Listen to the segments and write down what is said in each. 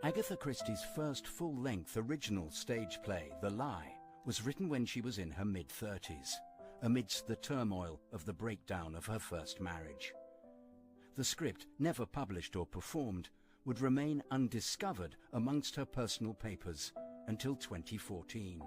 Agatha Christie's first full-length original stage play, The Lie, was written when she was in her mid-30s, amidst the turmoil of the breakdown of her first marriage. The script, never published or performed, would remain undiscovered amongst her personal papers until 2014.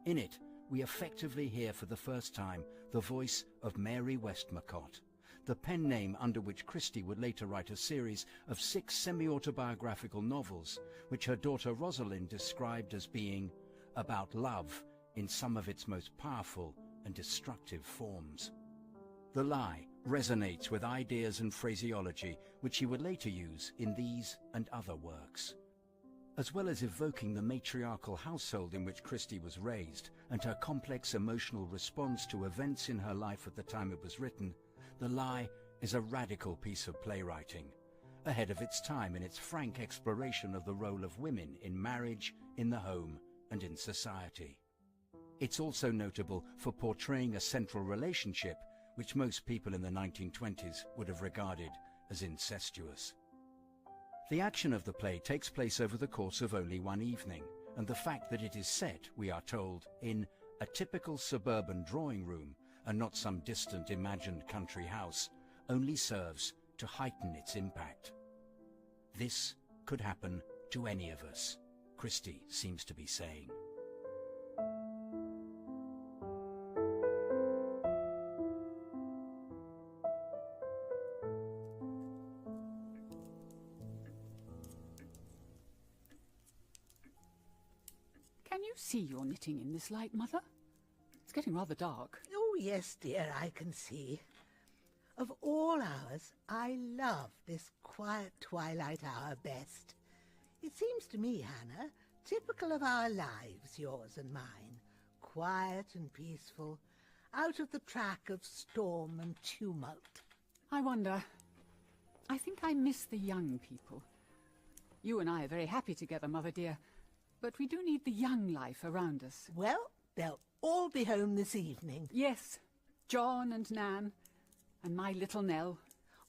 In it, we effectively hear for the first time the voice of Mary Westmacott, the pen name under which Christie would later write a series of 6 semi-autobiographical novels, which her daughter Rosalind described as being about love in some of its most powerful and destructive forms. The Lie resonates with ideas and phraseology which she would later use in these and other works. As well as evoking the matriarchal household in which Christie was raised and her complex emotional response to events in her life at the time it was written, The Lie is a radical piece of playwriting, ahead of its time in its frank exploration of the role of women in marriage, in the home, and in society. It's also notable for portraying a central relationship which most people in the 1920s would have regarded as incestuous. The action of the play takes place over the course of only one evening, and the fact that it is set, we are told, in a typical suburban drawing room and not some distant imagined country house only serves to heighten its impact. This could happen to any of us, Christie seems to be saying. Can you see your knitting in this light, Mother? It's getting rather dark. Oh, yes, dear, I can see. Of all hours, I love this quiet twilight hour best. It seems to me, Hannah, typical of our lives, yours and mine. Quiet and peaceful, out of the track of storm and tumult. I wonder. I think I miss the young people. You and I are very happy together, Mother dear. But we do need the young life around us. Well, they'll all be home this evening. Yes, John and Nan, and my little Nell.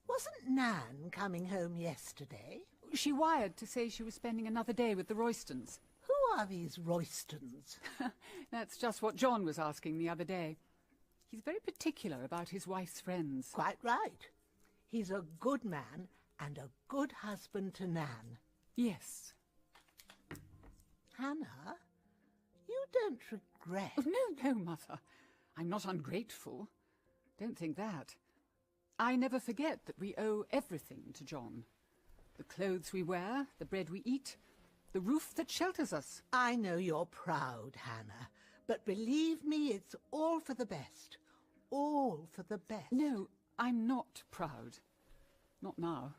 Wasn't Nan coming home yesterday? She wired to say she was spending another day with the Roystons. Who are these Roystons? That's just what John was asking the other day. He's very particular about his wife's friends. Quite right. He's a good man and a good husband to Nan. Yes. Hannah, you don't regret... Oh, no, Mother. I'm not ungrateful. Don't think that. I never forget that we owe everything to John. The clothes we wear, the bread we eat, the roof that shelters us. I know you're proud, Hannah, but believe me, it's all for the best. All for the best. No, I'm not proud. Not now.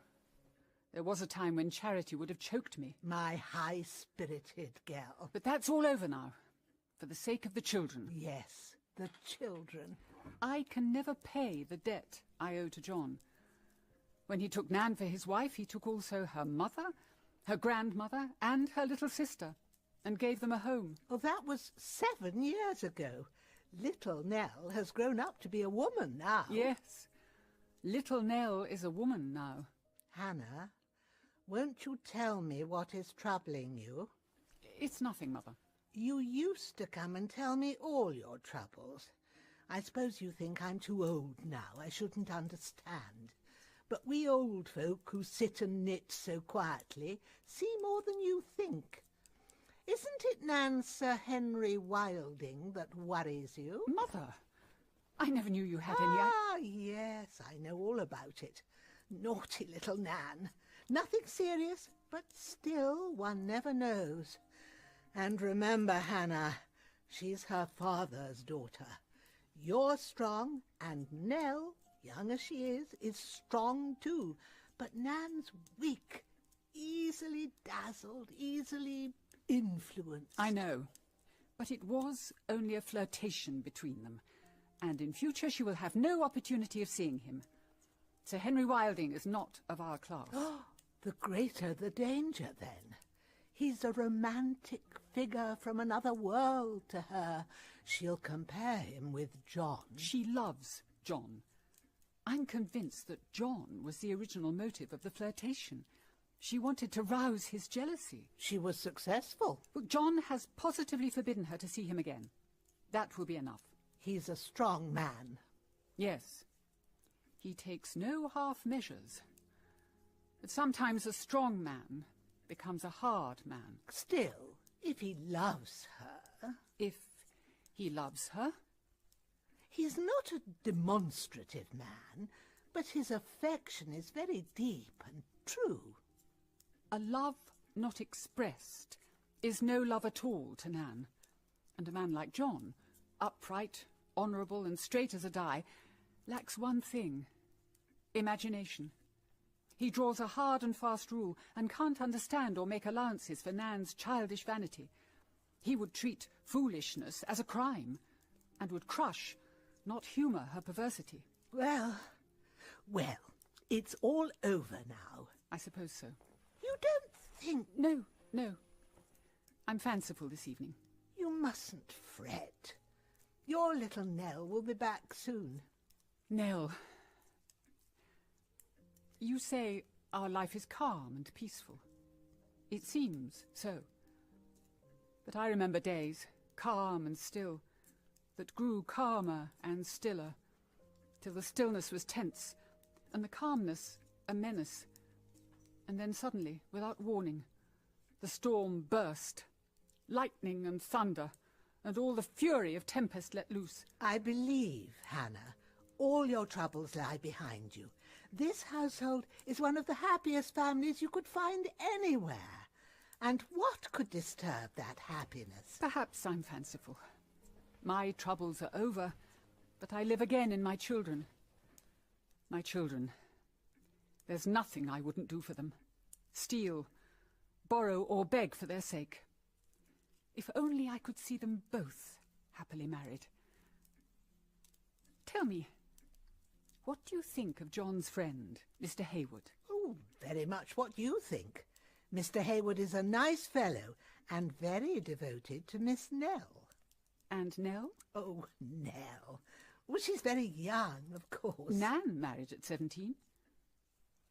There was a time when charity would have choked me. My high-spirited girl. But that's all over now, for the sake of the children. Yes, the children. I can never pay the debt I owe to John. When he took Nan for his wife, he took also her mother, her grandmother, and her little sister, and gave them a home. Oh, that was 7 years ago. Little Nell has grown up to be a woman now. Yes, little Nell is a woman now. Hannah, won't you tell me what is troubling you? It's nothing, Mother. You used to come and tell me all your troubles. I suppose you think I'm too old now. I shouldn't understand. But we old folk who sit and knit so quietly see more than you think. Isn't it Nan's Sir Henry Wilding that worries you? Mother, I never knew you had any... Ah, yes, I know all about it. Naughty little Nan. Nothing serious, but still one never knows. And remember, Hannah, she's her father's daughter. You're strong, and Nell, young as she is strong too. But Nan's weak, easily dazzled, easily influenced. I know, but it was only a flirtation between them, and in future she will have no opportunity of seeing him. Sir Henry Wilding is not of our class. Oh, the greater the danger, then. He's a romantic figure from another world to her. She'll compare him with John. She loves John. I'm convinced that John was the original motive of the flirtation. She wanted to rouse his jealousy. She was successful. But John has positively forbidden her to see him again. That will be enough. He's a strong man. Yes. He takes no half measures. But sometimes a strong man becomes a hard man. Still, if he loves her... If he loves her? He's not a demonstrative man, but his affection is very deep and true. A love not expressed is no love at all to Nan. And a man like John, upright, honourable and straight as a die, lacks one thing: imagination. He draws a hard and fast rule and can't understand or make allowances for Nan's childish vanity. He would treat foolishness as a crime and would crush, not humour, her perversity. Well, it's all over now. I suppose so. You don't think... No. I'm fanciful this evening. You mustn't fret. Your little Nell will be back soon. Nell. You say our life is calm and peaceful. It seems so. But I remember days, calm and still, that grew calmer and stiller, till the stillness was tense, and the calmness a menace. And then suddenly, without warning, the storm burst, lightning and thunder, and all the fury of tempest let loose. I believe, Hannah, all your troubles lie behind you. This household is one of the happiest families you could find anywhere. And what could disturb that happiness? Perhaps I'm fanciful. My troubles are over, but I live again in my children. My children. There's nothing I wouldn't do for them. Steal, borrow or beg for their sake. If only I could see them both happily married. Tell me, what do you think of John's friend, Mr. Hayward? Oh, very much what you think. Mr. Hayward is a nice fellow and very devoted to Miss Nell. And Nell? Oh, Nell. Well, she's very young, of course. Nan married at 17.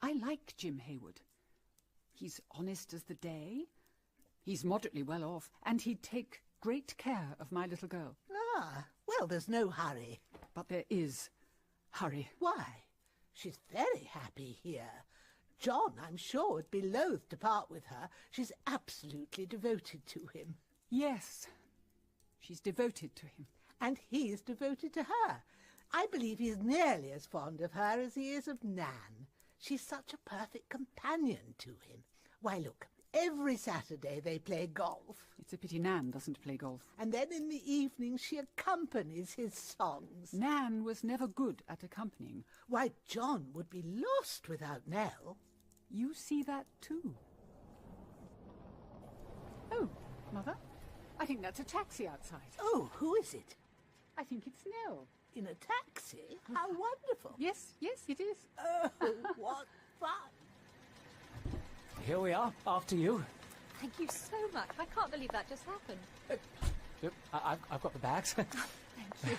I like Jim Hayward. He's honest as the day. He's moderately well off, and he'd take great care of my little girl. Ah, well, there's no hurry. But there is hurry. Why? She's very happy here. John, I'm sure, would be loath to part with her. She's absolutely devoted to him. Yes, she's devoted to him. And he's devoted to her. I believe he's nearly as fond of her as he is of Nan. She's such a perfect companion to him. Why, look, every Saturday they play golf. It's a pity Nan doesn't play golf. And then in the evening she accompanies his songs. Nan was never good at accompanying. Why, John would be lost without Nell. You see that too. Oh, Mother, I think that's a taxi outside. Oh, who is it? I think it's Nell. In a taxi? How wonderful. Yes, it is. Oh, what fun. Here we are, after you. Thank you so much. I can't believe that just happened. Yep, I've got the bags. Thank you.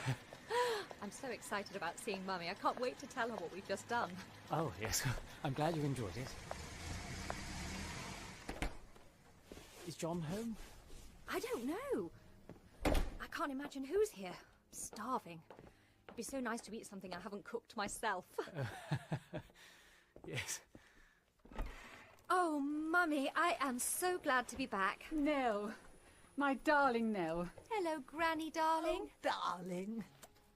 I'm so excited about seeing Mummy. I can't wait to tell her what we've just done. Oh, yes. I'm glad you enjoyed it. Is John home? I don't know. I can't imagine who's here. I'm starving. It'd be so nice to eat something I haven't cooked myself. Yes. Oh, Mummy, I am so glad to be back. Nell, my darling Nell. Hello, Granny, darling. Oh, darling.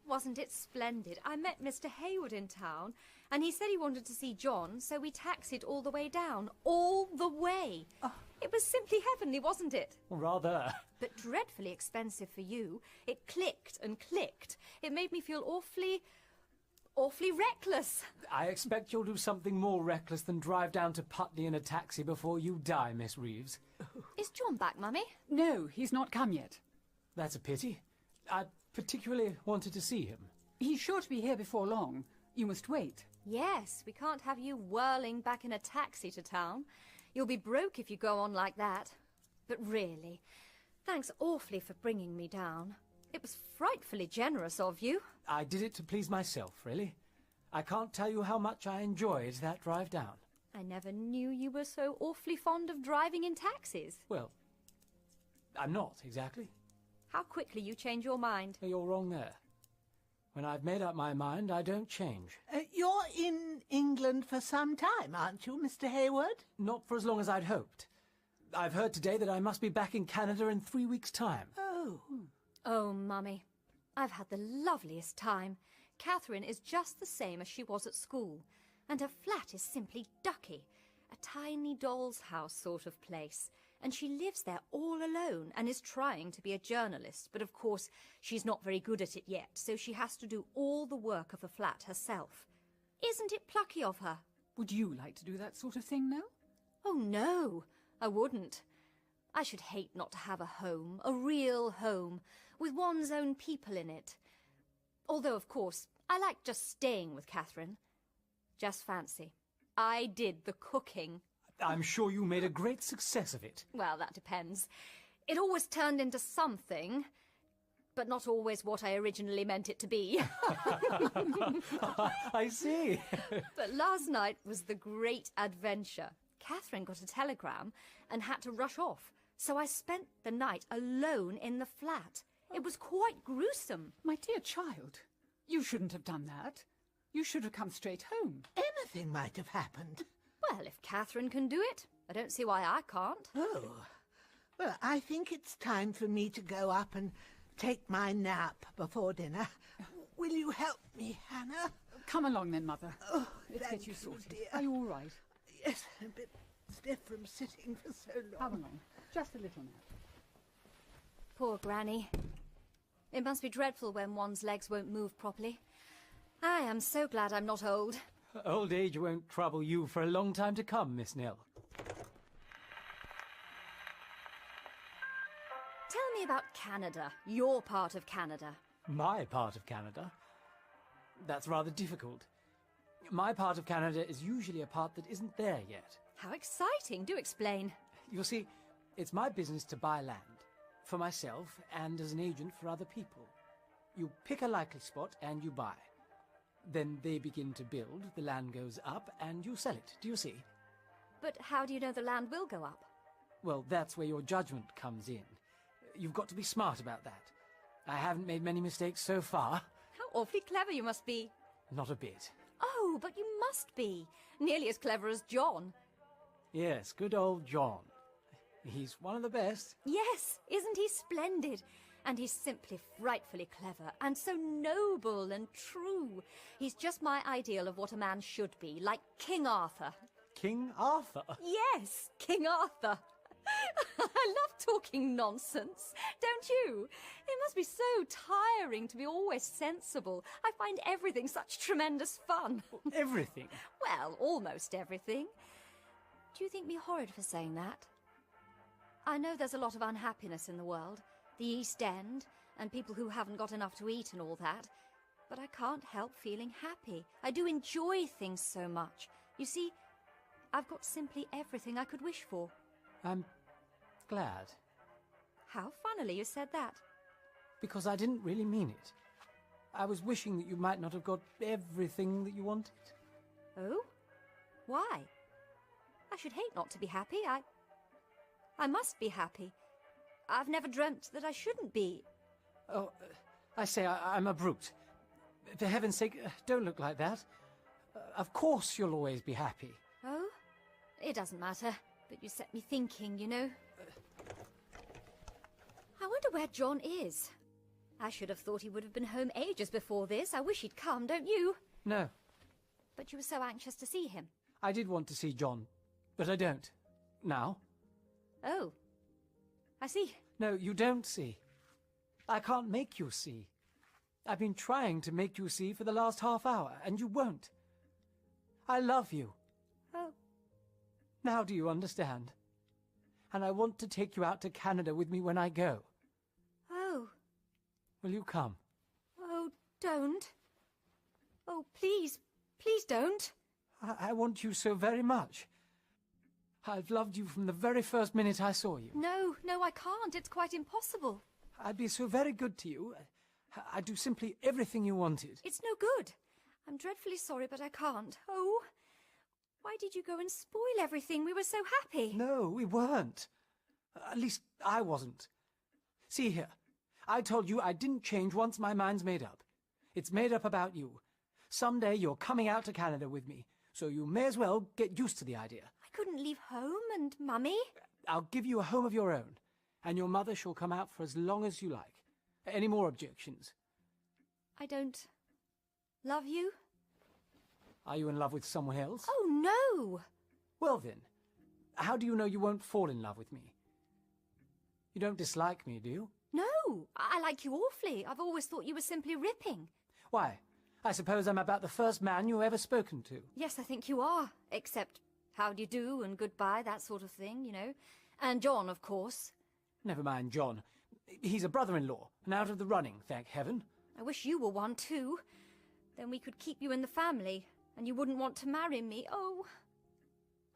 Wasn't it splendid? I met Mr. Hayward in town, and he said he wanted to see John, so we taxied all the way down. All the way. Oh. It was simply heavenly, wasn't it? Rather. But dreadfully expensive for you. It clicked and clicked. It made me feel awfully reckless. I expect you'll do something more reckless than drive down to Putney in a taxi before you die, Miss Reeves. Is John back, Mummy? No, he's not come yet. That's a pity. I particularly wanted to see him. He's sure to be here before long. You must wait. Yes, we can't have you whirling back in a taxi to town. You'll be broke if you go on like that. But really, thanks awfully for bringing me down. It was frightfully generous of you. I did it to please myself, really. I can't tell you how much I enjoyed that drive down. I never knew you were so awfully fond of driving in taxis. Well, I'm not, exactly. How quickly you change your mind. You're wrong there. When I've made up my mind, I don't change. You're in England for some time, aren't you, Mr. Hayward? Not for as long as I'd hoped. I've heard today that I must be back in Canada in 3 weeks' time. Oh. Oh, Mummy, I've had the loveliest time. Catherine is just the same as she was at school, and her flat is simply ducky, a tiny doll's house sort of place, and she lives there all alone and is trying to be a journalist, but of course she's not very good at it yet, so she has to do all the work of the flat herself. Isn't it plucky of her? Would you like to do that sort of thing, Nell? Oh, no, I wouldn't. I should hate not to have a home, a real home, with one's own people in it. Although, of course, I like just staying with Catherine. Just fancy, I did the cooking. I'm sure you made a great success of it. Well, that depends. It always turned into something, but not always what I originally meant it to be. I see. But last night was the great adventure. Catherine got a telegram and had to rush off, so I spent the night alone in the flat. It was quite gruesome. My dear child, you shouldn't have done that. You should have come straight home. Anything might have happened. Well, if Catherine can do it, I don't see why I can't. Oh. Well, I think it's time for me to go up and take my nap before dinner. Will you help me, Hannah? Come along then, Mother. Oh, Let's thank get you you, sorted. dear. Are you all right? Yes, a bit stiff from sitting for so long. Come along. Just a little nap. Poor Granny. It must be dreadful when one's legs won't move properly. I am so glad I'm not old. Old age won't trouble you for a long time to come, Miss Nell. Tell me about Canada, your part of Canada. My part of Canada? That's rather difficult. My part of Canada is usually a part that isn't there yet. How exciting! Do explain. You see, it's my business to buy land, for myself and as an agent for other people. You pick a likely spot and you buy. Then they begin to build, the land goes up, and you sell it. Do you see? But how do you know the land will go up? Well, that's where your judgment comes in. You've got to be smart about that. I haven't made many mistakes so far. How awfully clever you must be. Not a bit. Oh, but you must be. Nearly as clever as John. Yes, good old John. He's one of the best. Yes, isn't he splendid? And he's simply frightfully clever, and so noble and true. He's just my ideal of what a man should be, like King Arthur. King Arthur? Yes, King Arthur. I love talking nonsense, don't you? It must be so tiring to be always sensible. I find everything such tremendous fun. Everything? Well, almost everything. Do you think me horrid for saying that? I know there's a lot of unhappiness in the world. The East End, and people who haven't got enough to eat and all that. But I can't help feeling happy. I do enjoy things so much. You see, I've got simply everything I could wish for. I'm glad. How funnily you said that. Because I didn't really mean it. I was wishing that you might not have got everything that you wanted. Oh? Why? I should hate not to be happy. I must be happy. I've never dreamt that I shouldn't be. Oh, I say, I'm a brute. For heaven's sake, don't look like that. Of course you'll always be happy. Oh? It doesn't matter, but you set me thinking, you know. I wonder where John is. I should have thought he would have been home ages before this. I wish he'd come, don't you? No, But you were so anxious to see him. I did want to see John, but I don't. Now? Oh. I see. No, you don't see. I can't make you see. I've been trying to make you see for the last half hour, and you won't. I love you. Oh. Now do you understand? And I want to take you out to Canada with me when I go. Oh. Will you come? Oh, don't. Oh, please. Please don't. I want you so very much. I've loved you from the very first minute I saw you. No, I can't. It's quite impossible. I'd be so very good to you. I'd do simply everything you wanted. It's no good. I'm dreadfully sorry, but I can't. Oh. Why did you go and spoil everything? We were so happy. No, we weren't. At least, I wasn't. See here. I told you I didn't change once my mind's made up. It's made up about you. Someday you're coming out to Canada with me, so you may as well get used to the idea. I couldn't leave home and Mummy. I'll give you a home of your own, and your mother shall come out for as long as you like. Any more objections? I don't love you. Are you in love with someone else? Oh, no. Well then, how do you know you won't fall in love with me? You don't dislike me, do you? No, I like you awfully. I've always thought you were simply ripping. Why? I suppose I'm about the first man you've ever spoken to. Yes, I think you are. Except how do you do and goodbye, that sort of thing, you know. And John, of course. Never mind John. He's a brother-in-law, and out of the running, thank heaven. I wish you were one too. Then we could keep you in the family, and you wouldn't want to marry me. Oh,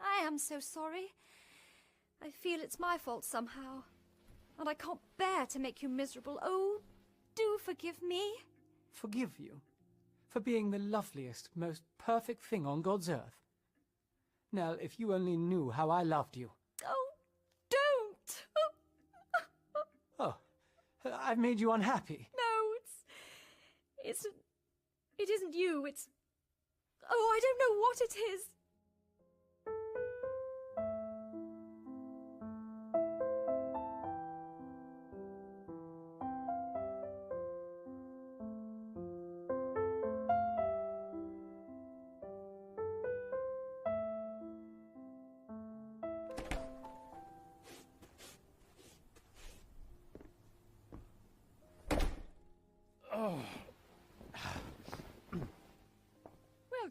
I am so sorry. I feel it's my fault somehow. And I can't bear to make you miserable. Oh, do forgive me. Forgive you? For being the loveliest, most perfect thing on God's earth. Nell, if you only knew how I loved you. Oh, don't! Oh, I've made you unhappy. No, it isn't you, it's... Oh, I don't know what it is.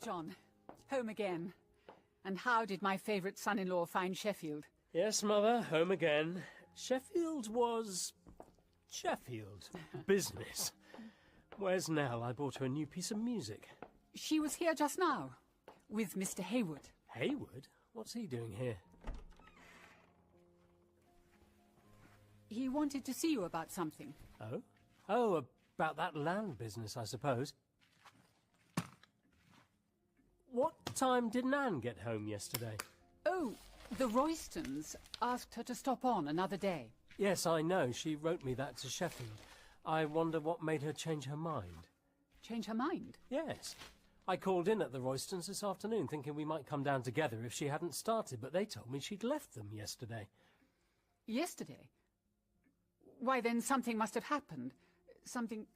John, home again. And how did my favourite son-in-law find Sheffield? Yes, Mother, home again. Sheffield was... Sheffield. Business. Where's Nell? I bought her a new piece of music. She was here just now, with Mr. Hayward. Hayward? What's he doing here? He wanted to see you about something. Oh? Oh, about that land business, I suppose. What time did Nan get home yesterday? Oh, the Roystons asked her to stop on another day. Yes, I know. She wrote me that to Sheffield. I wonder what made her change her mind. Change her mind? Yes. I called in at the Roystons this afternoon thinking we might come down together if she hadn't started, but they told me she'd left them yesterday. Yesterday? Why, then something must have happened. Something...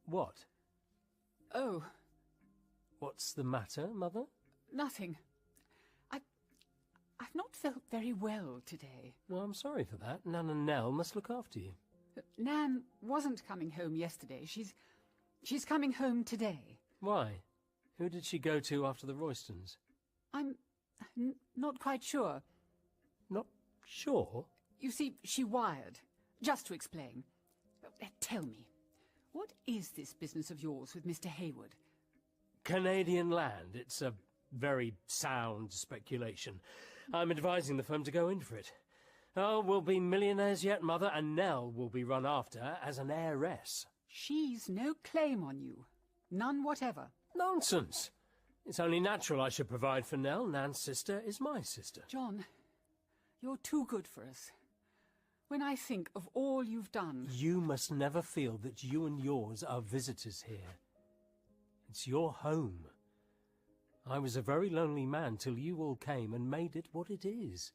What? Oh... What's the matter, Mother? Nothing. I've not felt very well today. Well, I'm sorry for that. Nan and Nell must look after you. Nan wasn't coming home yesterday. She's coming home today. Why? Who did she go to after the Roystons? I'm not quite sure. Not sure? You see, she wired. Just to explain. Tell me, what is this business of yours with Mr. Hayward? Canadian land. It's a very sound speculation. I'm advising the firm to go in for it. Oh, we'll be millionaires yet, Mother, and Nell will be run after as an heiress. She's no claim on you. None whatever. Nonsense. It's only natural I should provide for Nell. Nan's sister is my sister. John, you're too good for us. When I think of all you've done... You must never feel that you and yours are visitors here. It's your home. I was a very lonely man till you all came and made it what it is.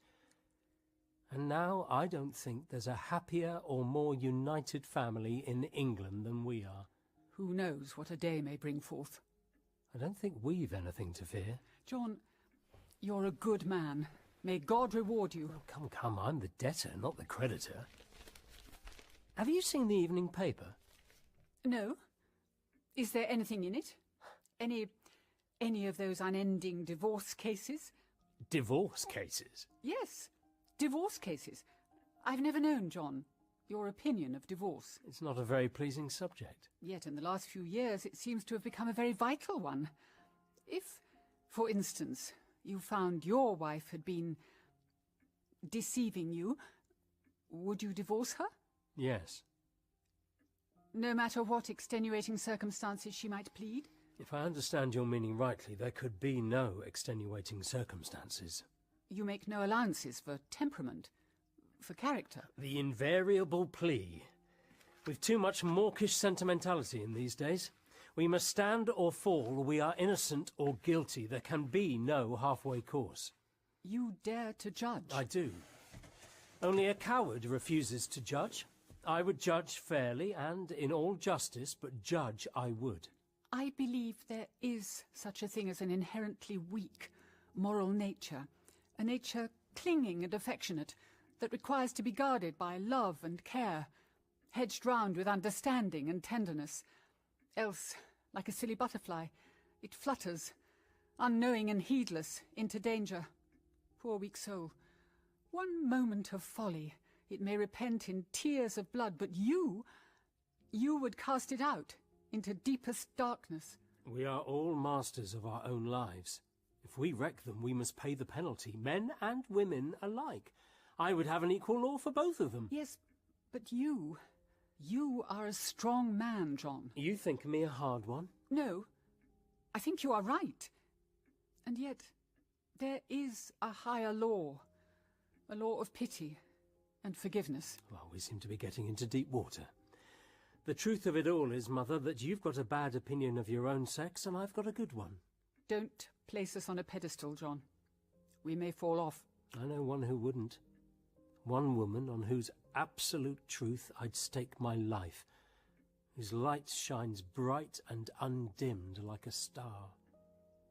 And now I don't think there's a happier or more united family in England than we are. Who knows what a day may bring forth? I don't think we've anything to fear. John, you're a good man. May God reward you. Oh, come, I'm the debtor, not the creditor. Have you seen the evening paper? No. Is there anything in it? Any of those unending divorce cases? Divorce cases? Yes, divorce cases. I've never known, John, your opinion of divorce. It's not a very pleasing subject. Yet in the last few years it seems to have become a very vital one. If, for instance, you found your wife had been deceiving you, would you divorce her? Yes. No matter what extenuating circumstances she might plead? If I understand your meaning rightly, there could be no extenuating circumstances. You make no allowances for temperament, for character. The invariable plea. We've too much mawkish sentimentality in these days. We must stand or fall, we are innocent or guilty. There can be no halfway course. You dare to judge? I do. Only a coward refuses to judge. I would judge fairly and in all justice, but judge I would. I believe there is such a thing as an inherently weak moral nature, a nature clinging and affectionate, that requires to be guarded by love and care, hedged round with understanding and tenderness. Else, like a silly butterfly, it flutters, unknowing and heedless, into danger. Poor weak soul. One moment of folly, it may repent in tears of blood, but you would cast it out into deepest darkness. We are all masters of our own lives. If we wreck them, we must pay the penalty, men and women alike. I would have an equal law for both of them. Yes, but you are a strong man, John. You think me a hard one? No, I think you are right. And yet, there is a higher law, a law of pity and forgiveness. Well, we seem to be getting into deep water. The truth of it all is, Mother, that you've got a bad opinion of your own sex and I've got a good one. Don't place us on a pedestal, John. We may fall off. I know one who wouldn't. One woman on whose absolute truth I'd stake my life, whose light shines bright and undimmed like a star.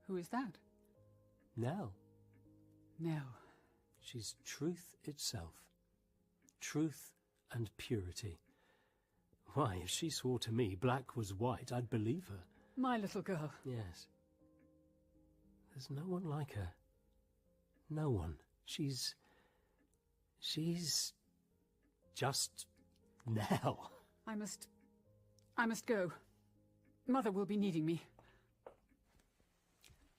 Who is that? Nell. Nell. She's truth itself. Truth and purity. Why, if she swore to me black was white, I'd believe her. My little girl. Yes. There's no one like her. No one. She's just Nell. I must go. Mother will be needing me.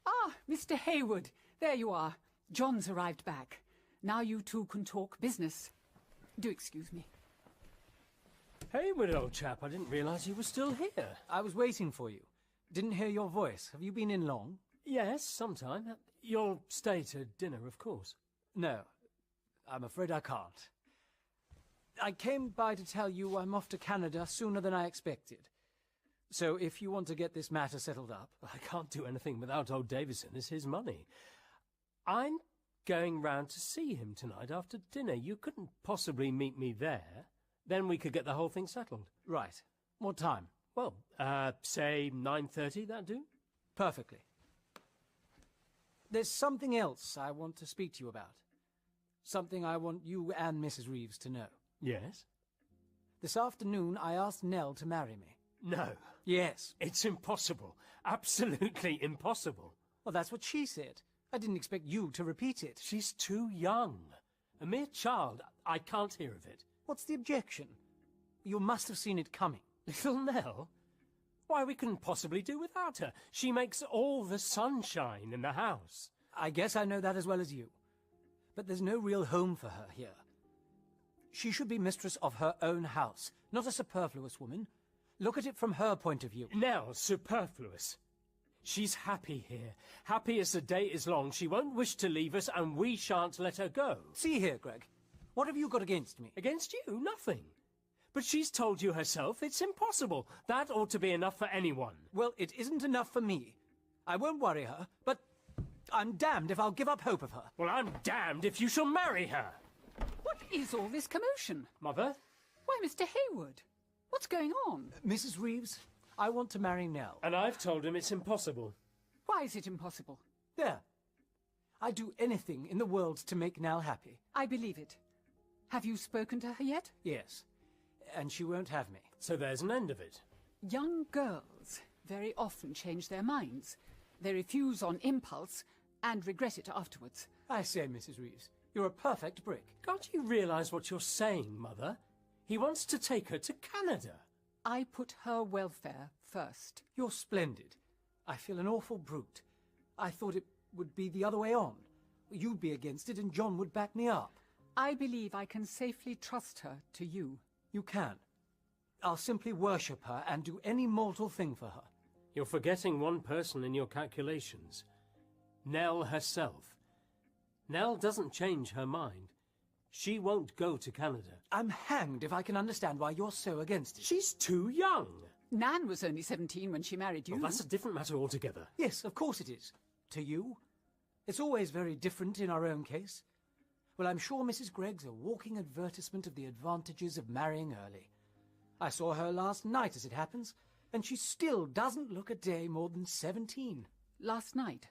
Ah, Mr. Hayward, there you are. John's arrived back. Now you two can talk business. Do excuse me. Hayward, old chap, I didn't realise you were still here. I was waiting for you. Didn't hear your voice. Have you been in long? Yes, sometime. You'll stay to dinner, of course. No, I'm afraid I can't. I came by to tell you I'm off to Canada sooner than I expected. So if you want to get this matter settled up... I can't do anything without old Davison. It's his money. I'm going round to see him tonight after dinner. You couldn't possibly meet me there. Then we could get the whole thing settled. Right. What time? Well, say 9:30, that do? Perfectly. There's something else I want to speak to you about. Something I want you and Mrs. Reeves to know. Yes? This afternoon I asked Nell to marry me. No. Yes. It's impossible. Absolutely impossible. Well, that's what she said. I didn't expect you to repeat it. She's too young. A mere child. I can't hear of it. What's the objection? You must have seen it coming. Little Nell? Why, we couldn't possibly do without her. She makes all the sunshine in the house. I guess I know that as well as you. But there's no real home for her here. She should be mistress of her own house, not a superfluous woman. Look at it from her point of view. Nell, superfluous. She's happy here. Happy as the day is long. She won't wish to leave us, and we shan't let her go. See here, Gregg. What have you got against me? Against you? Nothing. But she's told you herself it's impossible. That ought to be enough for anyone. Well, it isn't enough for me. I won't worry her, but I'm damned if I'll give up hope of her. Well, I'm damned if you shall marry her. What is all this commotion? Mother? Why, Mr. Hayward, what's going on? Mrs. Reeves, I want to marry Nell. And I've told him it's impossible. Why is it impossible? There. I'd do anything in the world to make Nell happy. I believe it. Have you spoken to her yet? Yes. And she won't have me. So there's an end of it. Young girls very often change their minds. They refuse on impulse and regret it afterwards. I say, Mrs. Reeves, you're a perfect brick. Can't you realise what you're saying, Mother? He wants to take her to Canada. I put her welfare first. You're splendid. I feel an awful brute. I thought it would be the other way on. You'd be against it and John would back me up. I believe I can safely trust her to you. You can. I'll simply worship her and do any mortal thing for her. You're forgetting one person in your calculations. Nell herself. Nell doesn't change her mind. She won't go to Canada. I'm hanged if I can understand why you're so against it. She's too young. Nan was only 17 when she married you. Well, that's a different matter altogether. Yes, of course it is. To you. It's always very different in our own case. Well, I'm sure Mrs. Gregg's a walking advertisement of the advantages of marrying early. I saw her last night, as it happens, and she still doesn't look a day more than 17. Last night?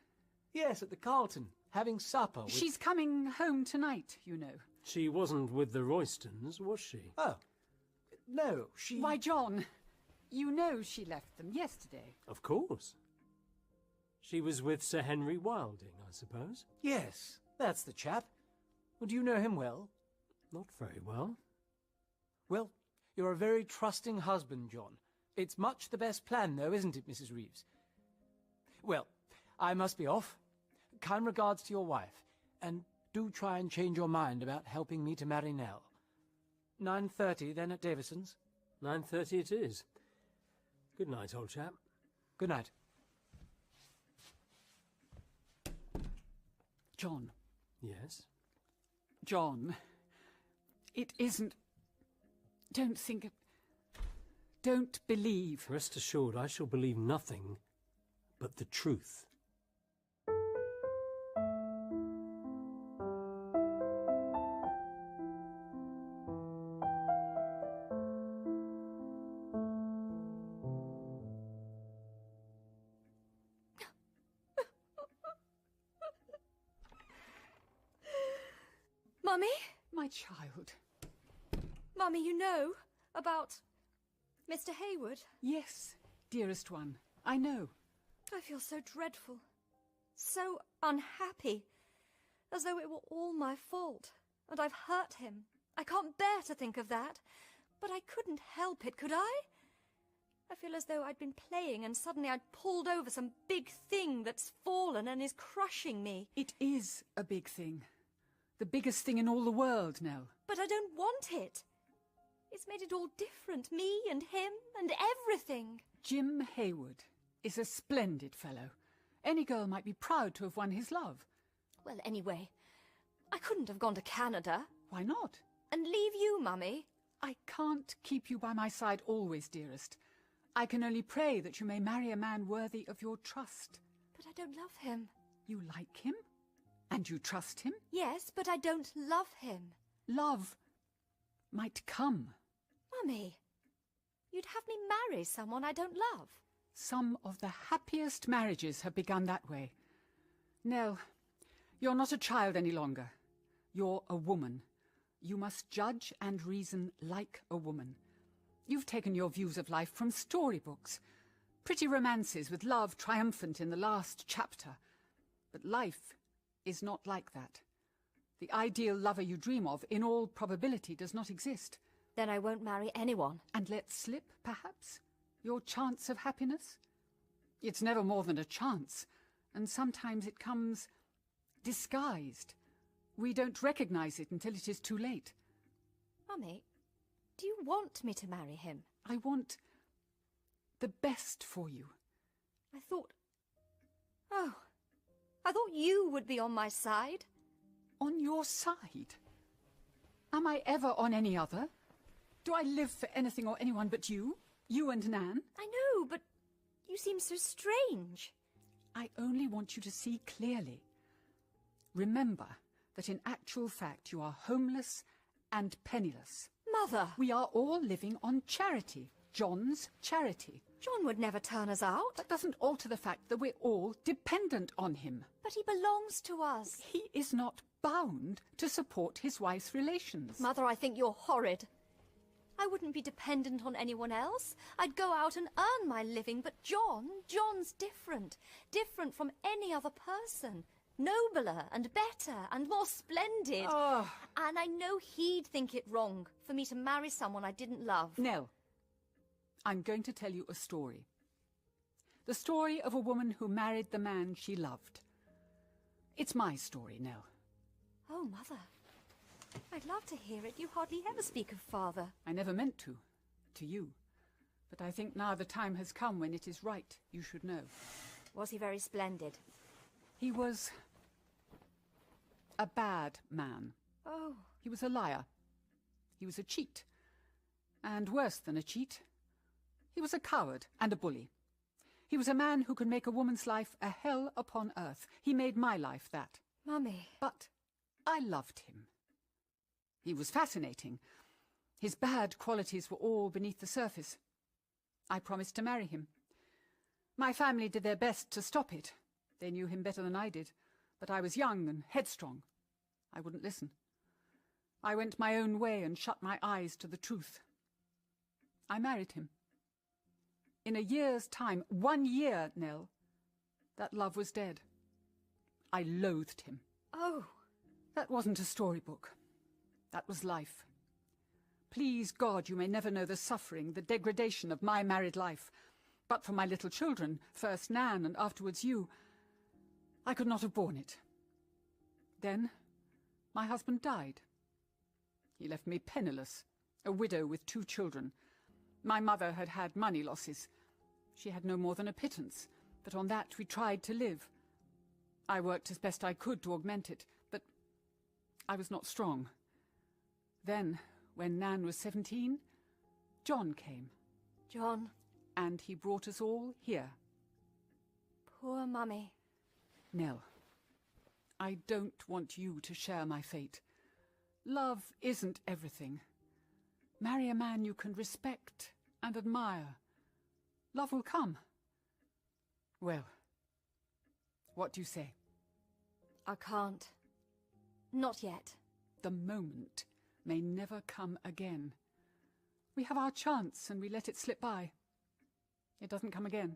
Yes, at the Carlton, having supper with... She's coming home tonight, you know. She wasn't with the Roystons, was she? Oh. No, she... Why, John, you know she left them yesterday. Of course. She was with Sir Henry Wilding, I suppose. Yes, that's the chap. Well, do you know him well? Not very well. Well, you're a very trusting husband, John. It's much the best plan, though, isn't it, Mrs. Reeves? Well, I must be off. Kind regards to your wife, and do try and change your mind about helping me to marry Nell. 9:30, then, at Davison's? 9:30 it is. Good night, old chap. Good night. John. Yes? John, it isn't... Don't think... Don't believe... Rest assured, I shall believe nothing but the truth. Mummy? My child. Mummy, you know about Mr. Hayward? Yes, dearest one, I know. I feel so dreadful, so unhappy, as though it were all my fault, and I've hurt him. I can't bear to think of that, but I couldn't help it, could I? I feel as though I'd been playing and suddenly I'd pulled over some big thing that's fallen and is crushing me. It is a big thing. The biggest thing in all the world, Nell. But I don't want it. It's made it all different, me and him and everything. Jim Hayward is a splendid fellow. Any girl might be proud to have won his love. Well, anyway, I couldn't have gone to Canada. Why not? And leave you, Mummy. I can't keep you by my side always, dearest. I can only pray that you may marry a man worthy of your trust. But I don't love him. You like him? And you trust him? Yes, but I don't love him. Love might come. Mummy, you'd have me marry someone I don't love. Some of the happiest marriages have begun that way. Nell, you're not a child any longer. You're a woman. You must judge and reason like a woman. You've taken your views of life from storybooks, pretty romances with love triumphant in the last chapter. But life is not like that. The ideal lover you dream of, in all probability, does not exist. Then I won't marry anyone. And let slip, perhaps, your chance of happiness? It's never more than a chance, and sometimes it comes disguised. We don't recognize it until it is too late. Mummy, do you want me to marry him? I want the best for you. I thought you would be on my side. On your side? Am I ever on any other? Do I live for anything or anyone but you? You and Nan? I know, but you seem so strange. I only want you to see clearly. Remember that in actual fact you are homeless and penniless. Mother! We are all living on charity. John's charity. John would never turn us out. That doesn't alter the fact that we're all dependent on him. But he belongs to us. He is not bound to support his wife's relations. Mother, I think you're horrid. I wouldn't be dependent on anyone else. I'd go out and earn my living, but John's different. Different from any other person. Nobler and better and more splendid. Oh. And I know he'd think it wrong for me to marry someone I didn't love. Nell, I'm going to tell you a story. The story of a woman who married the man she loved. It's my story, Nell. Oh, Mother. I'd love to hear it. You hardly ever speak of Father. I never meant to you. But I think now the time has come when it is right you should know. Was he very splendid? He was a bad man. Oh. He was a liar. He was a cheat. And worse than a cheat, he was a coward and a bully. He was a man who could make a woman's life a hell upon earth. He made my life that. Mummy. But I loved him. He was fascinating. His bad qualities were all beneath the surface. I promised to marry him. My family did their best to stop it. They knew him better than I did, but I was young and headstrong. I wouldn't listen. I went my own way and shut my eyes to the truth. I married him. In a year's time, 1 year, Nell, that love was dead. I loathed him. Oh. That wasn't a storybook. That was life. Please God, you may never know the suffering, the degradation of my married life. But for my little children, first Nan and afterwards you, I could not have borne it. Then, my husband died. He left me penniless, a widow with 2 children. My mother had had money losses. She had no more than a pittance, but on that we tried to live. I worked as best I could to augment it, but I was not strong. Then, when Nan was 17, John came. John. And he brought us all here. Poor Mummy. Nell, I don't want you to share my fate. Love isn't everything. Marry a man you can respect and admire. Love will come. Well, what do you say? I can't. Not yet. The moment may never come again. We have our chance and we let it slip by. It doesn't come again.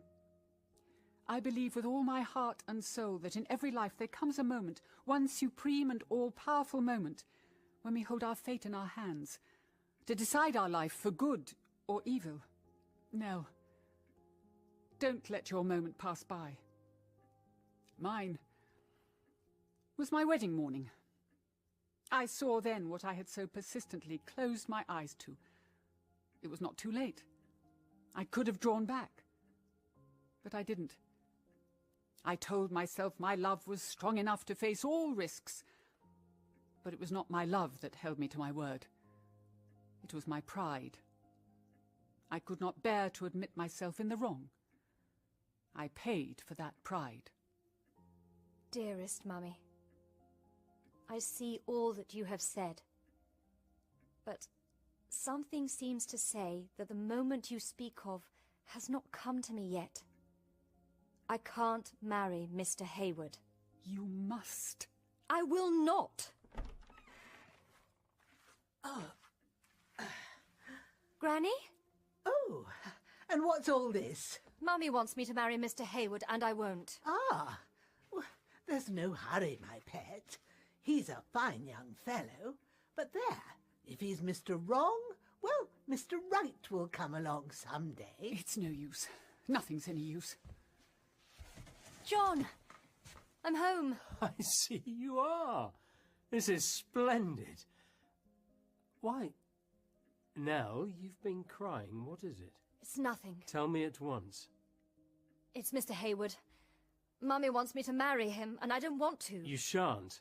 I believe with all my heart and soul that in every life there comes a moment, one supreme and all-powerful moment, when we hold our fate in our hands, to decide our life for good or evil. Nell, don't let your moment pass by. Mine was my wedding morning. I saw then what I had so persistently closed my eyes to. It was not too late. I could have drawn back. But I didn't. I told myself my love was strong enough to face all risks. But it was not my love that held me to my word. It was my pride. I could not bear to admit myself in the wrong. I paid for that pride. Dearest Mummy, I see all that you have said. But something seems to say that the moment you speak of has not come to me yet. I can't marry Mr. Hayward. You must. I will not. Granny? Oh, and what's all this? Mummy wants me to marry Mr. Hayward, and I won't. Ah, well, there's no hurry, my pet. He's a fine young fellow. But there, if he's Mr. Wrong, well, Mr. Right will come along someday. It's no use. Nothing's any use. John! I'm home. I see you are. This is splendid. Why, Nell, you've been crying. What is it? It's nothing. Tell me at once. It's Mr. Hayward. Mummy wants me to marry him, and I don't want to. You shan't.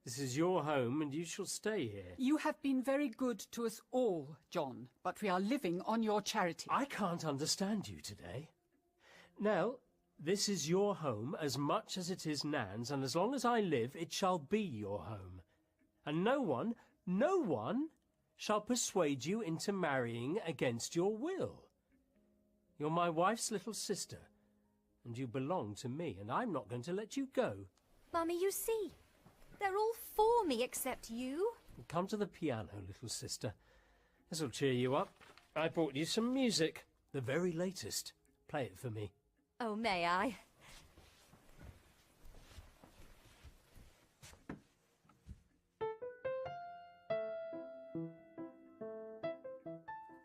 This is your home, and you shall stay here. You have been very good to us all, John, but we are living on your charity. I can't understand you today. Nell, this is your home as much as it is Nan's, and as long as I live, it shall be your home. And no one shall persuade you into marrying against your will. You're my wife's little sister, and you belong to me, and I'm not going to let you go. Mummy, you see, they're all for me except you. Come to the piano, little sister. This'll cheer you up. I brought you some music, the very latest. Play it for me. Oh, may I?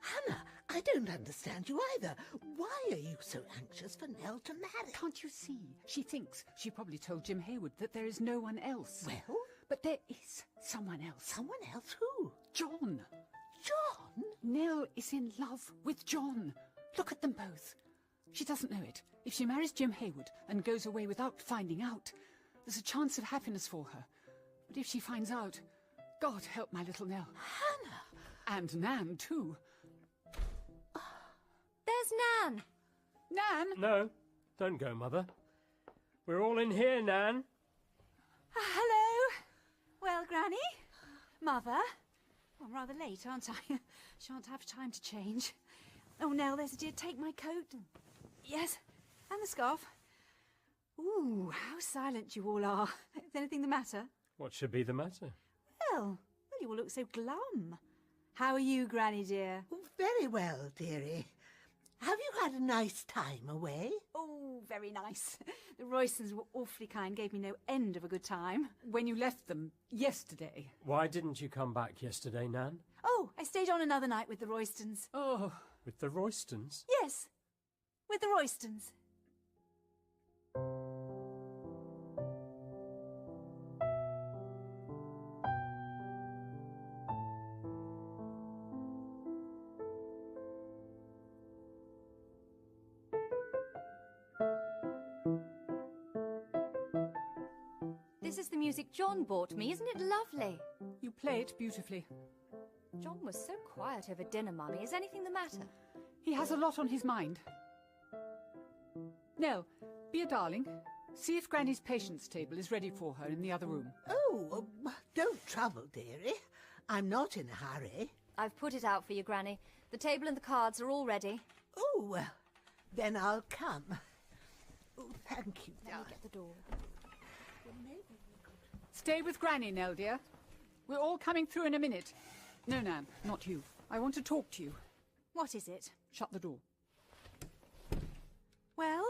Hannah, I don't understand you either. Why are you so anxious for Nell to marry? Can't you see? She thinks. She probably told Jim Hayward that there is no one else. Well? But there is someone else. Someone else who? John. John? Nell is in love with John. Look at them both. She doesn't know it. If she marries Jim Hayward and goes away without finding out, there's a chance of happiness for her. But if she finds out, God help my little Nell. Hannah! And Nan, too. There's Nan! Nan! No, don't go, Mother. We're all in here, Nan. Hello. Well, Granny? Mother? I'm rather late, aren't I? Shan't have time to change. Oh, Nell, there's a dear. Take my coat. Yes, and the scarf. Ooh, how silent you all are. Is anything the matter? What should be the matter? Well, you all look so glum. How are you, Granny dear? Oh, very well, dearie. Have you had a nice time away? Oh, very nice. The Roystons were awfully kind, gave me no end of a good time. When you left them yesterday. Why didn't you come back yesterday, Nan? Oh, I stayed on another night with the Roystons. Oh, With the Roystons? Yes, with the Roystons. This is the music John bought me. Isn't it lovely? you play it beautifully. John was so quiet over dinner, Mummy. Is anything the matter? He has a lot on his mind. Nell, be a darling. See if Granny's patience table is ready for her in the other room. Oh, don't trouble, dearie. I'm not in a hurry. I've put it out for you, Granny. The table and the cards are all ready. Oh, well, then I'll come. Oh, thank you, Let me darling. get the door. Stay with Granny, Nell, dear. We're all coming through in a minute. No, Nan, not you. I want to talk to you. What is it? Shut the door. Well,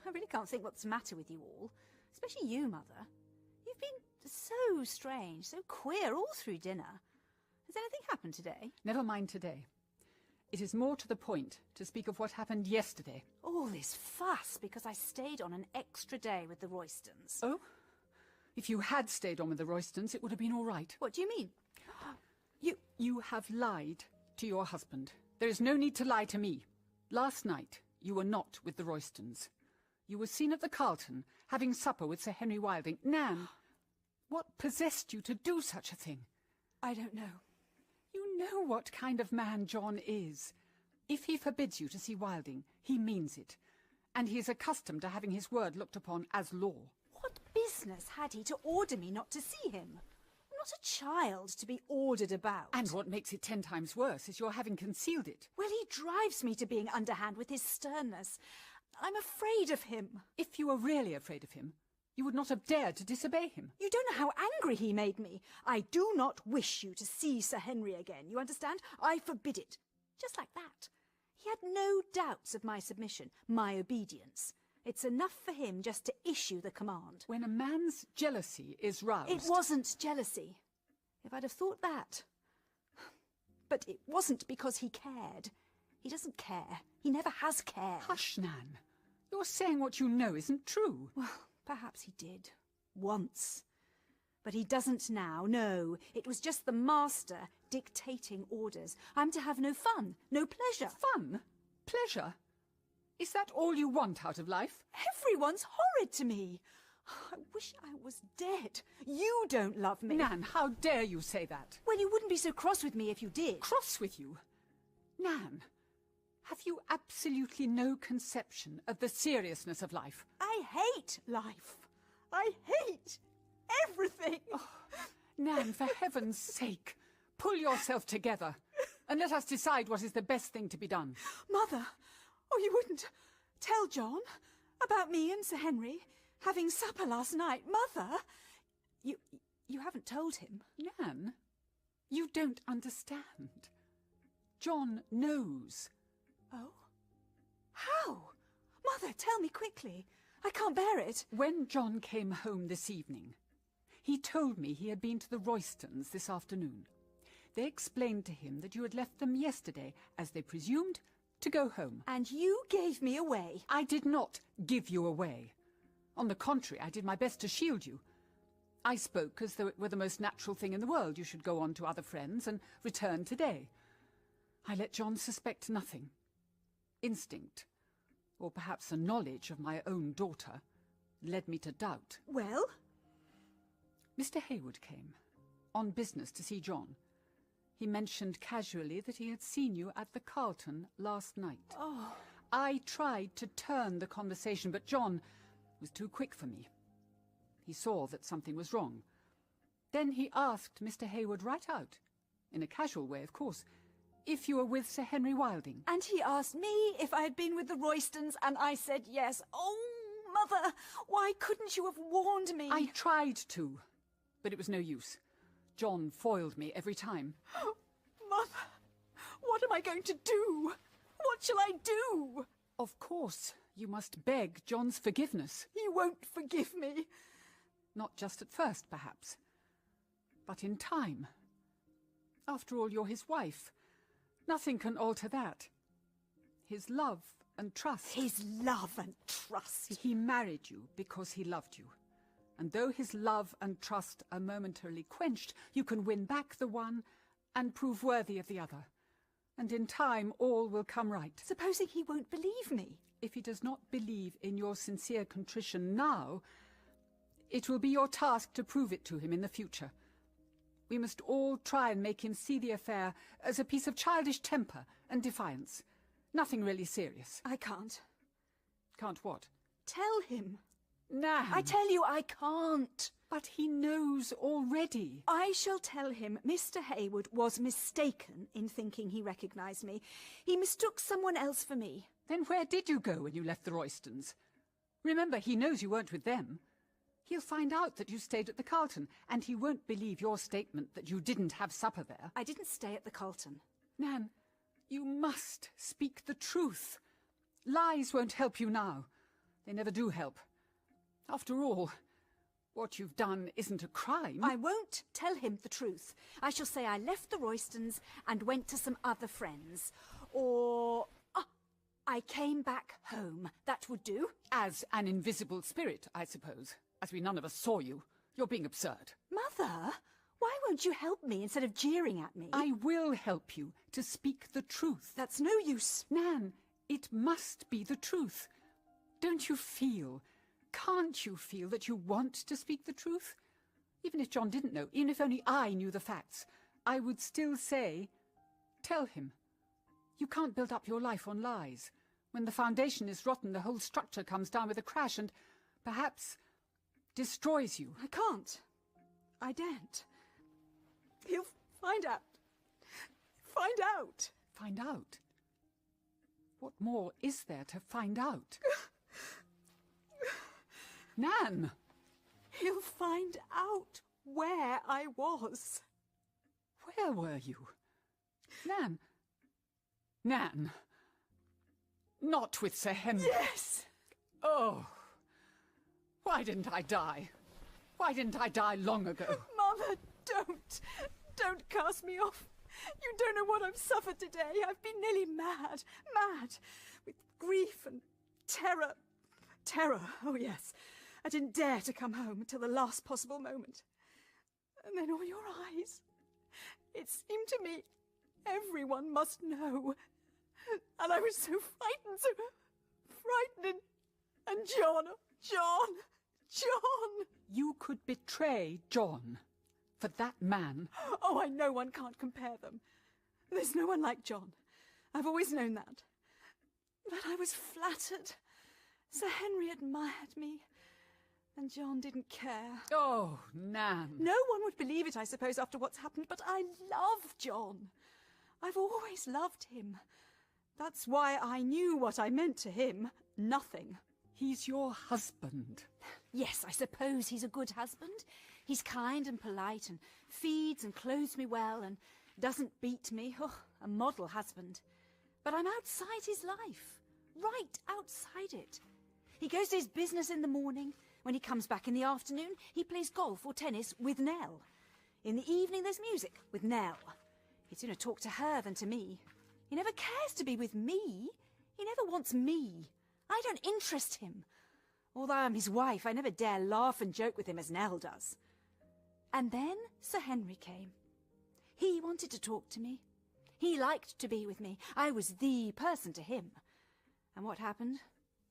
I really can't think what's the matter with you all. Especially you, Mother. You've been so strange, so queer all through dinner. Has anything happened today? Never mind today. It is more to the point to speak of what happened yesterday. All this fuss because I stayed on an extra day with the Roystons. Oh? If you had stayed on with the Roystons, it would have been all right. What do you mean? You have lied to your husband. There is no need to lie to me. Last night, you were not with the Roystons. You were seen at the Carlton, having supper with Sir Henry Wilding. Nan, what possessed you to do such a thing? I don't know. You know what kind of man John is. If he forbids you to see Wilding, he means it. And he is accustomed to having his word looked upon as law. What business had he to order me not to see him? I'm not a child to be ordered about. And what makes it 10 times worse is your having concealed it. Well, he drives me to being underhand with his sternness. I'm afraid of him. If you were really afraid of him, you would not have dared to disobey him. You don't know how angry he made me. I do not wish you to see Sir Henry again. You understand? I forbid it. Just like that. He had no doubts of my submission, my obedience. It's enough for him just to issue the command. When a man's jealousy is roused... It wasn't jealousy. If I'd have thought that. But it wasn't because he cared. He doesn't care. He never has cared. Hush, Nan. You're saying what you know isn't true. Well, perhaps he did. Once. But he doesn't now, no. It was just the master dictating orders. I'm to have no fun, no pleasure. Fun? Pleasure? Is that all you want out of life? Everyone's horrid to me. I wish I was dead. You don't love me. Nan, how dare you say that? Well, you wouldn't be so cross with me if you did. Cross with you? Nan, have you absolutely no conception of the seriousness of life? I hate life. I hate everything. Oh, Nan, for heaven's sake, pull yourself together and let us decide what is the best thing to be done. Mother, oh, you wouldn't tell John about me and Sir Henry having supper last night? Mother, you haven't told him. Nan, you don't understand. John knows. Oh? How? Mother, tell me quickly. I can't bear it. When John came home this evening, he told me he had been to the Roystons this afternoon. They explained to him that you had left them yesterday, as they presumed, to go home. And you gave me away. I did not give you away. On the contrary, I did my best to shield you. I spoke as though it were the most natural thing in the world you should go on to other friends and return today. I let John suspect nothing. Instinct, or perhaps a knowledge of my own daughter, led me to doubt. Well? Mr. Hayward came, on business to see John. He mentioned casually that he had seen you at the Carlton last night. Oh. I tried to turn the conversation, but John was too quick for me. He saw that something was wrong. Then he asked Mr. Hayward right out, in a casual way, of course, if you were with Sir Henry Wilding. And he asked me if I had been with the Roystons, and I said yes. Oh, Mother, why couldn't you have warned me? I tried to, but it was no use. John foiled me every time. Mother, what am I going to do? What shall I do? Of course, you must beg John's forgiveness. He won't forgive me. Not just at first, perhaps, but in time. After all, you're his wife. Nothing can alter that. His love and trust. His love and trust. He married you because he loved you. And though his love and trust are momentarily quenched, you can win back the one and prove worthy of the other. And in time, all will come right. Supposing he won't believe me? If he does not believe in your sincere contrition now, it will be your task to prove it to him in the future. We must all try and make him see the affair as a piece of childish temper and defiance. Nothing really serious. I can't. Can't what? Tell him. Nan! I tell you, I can't. But he knows already. I shall tell him Mr. Hayward was mistaken in thinking he recognised me. He mistook someone else for me. Then where did you go when you left the Roystons? Remember, he knows you weren't with them. He'll find out that you stayed at the Carlton, and he won't believe your statement that you didn't have supper there. I didn't stay at the Carlton. Nan, you must speak the truth. Lies won't help you now. They never do help. After all, what you've done isn't a crime. I won't tell him the truth. I shall say I left the Roystons and went to some other friends. Or I came back home. That would do. As an invisible spirit, I suppose. As we none of us saw you. You're being absurd. Mother, why won't you help me instead of jeering at me? I will help you to speak the truth. That's no use. Nan, it must be the truth. Don't you feel, can't you feel that you want to speak the truth? Even if John didn't know, even if only I knew the facts, I would still say, tell him. You can't build up your life on lies. When the foundation is rotten, the whole structure comes down with a crash and, perhaps, destroys you. I can't. I daren't. He'll find out. Find out. Find out? What more is there to find out? Nan! He'll find out where I was. Where were you? Nan! Nan! Not with Sir Henry. Yes! Oh! Why didn't I die? Why didn't I die long ago? Mother, don't! Don't cast me off. You don't know what I've suffered today. I've been nearly mad. Mad. With grief and terror. Terror, oh yes. I didn't dare to come home until the last possible moment. And then all your eyes. It seemed to me everyone must know. And I was so frightened, so frightened. And John. You could betray John for that man. Oh, I know one can't compare them. There's no one like John. I've always known that. But I was flattered. Sir Henry admired me. And John didn't care. Oh, Nan. No one would believe it, I suppose, after what's happened, but I love John. I've always loved him. That's why I knew what I meant to him. Nothing. He's your husband. Yes, I suppose he's a good husband. He's kind and polite and feeds and clothes me well and doesn't beat me. Oh, a model husband. But I'm outside his life. Right outside it. He goes to his business in the morning. When he comes back in the afternoon, he plays golf or tennis with Nell. In the evening, there's music with Nell. He'd sooner talk to her than to me. He never cares to be with me. He never wants me. I don't interest him. Although I'm his wife, I never dare laugh and joke with him as Nell does. And then Sir Henry came. He wanted to talk to me. He liked to be with me. I was the person to him. And what happened?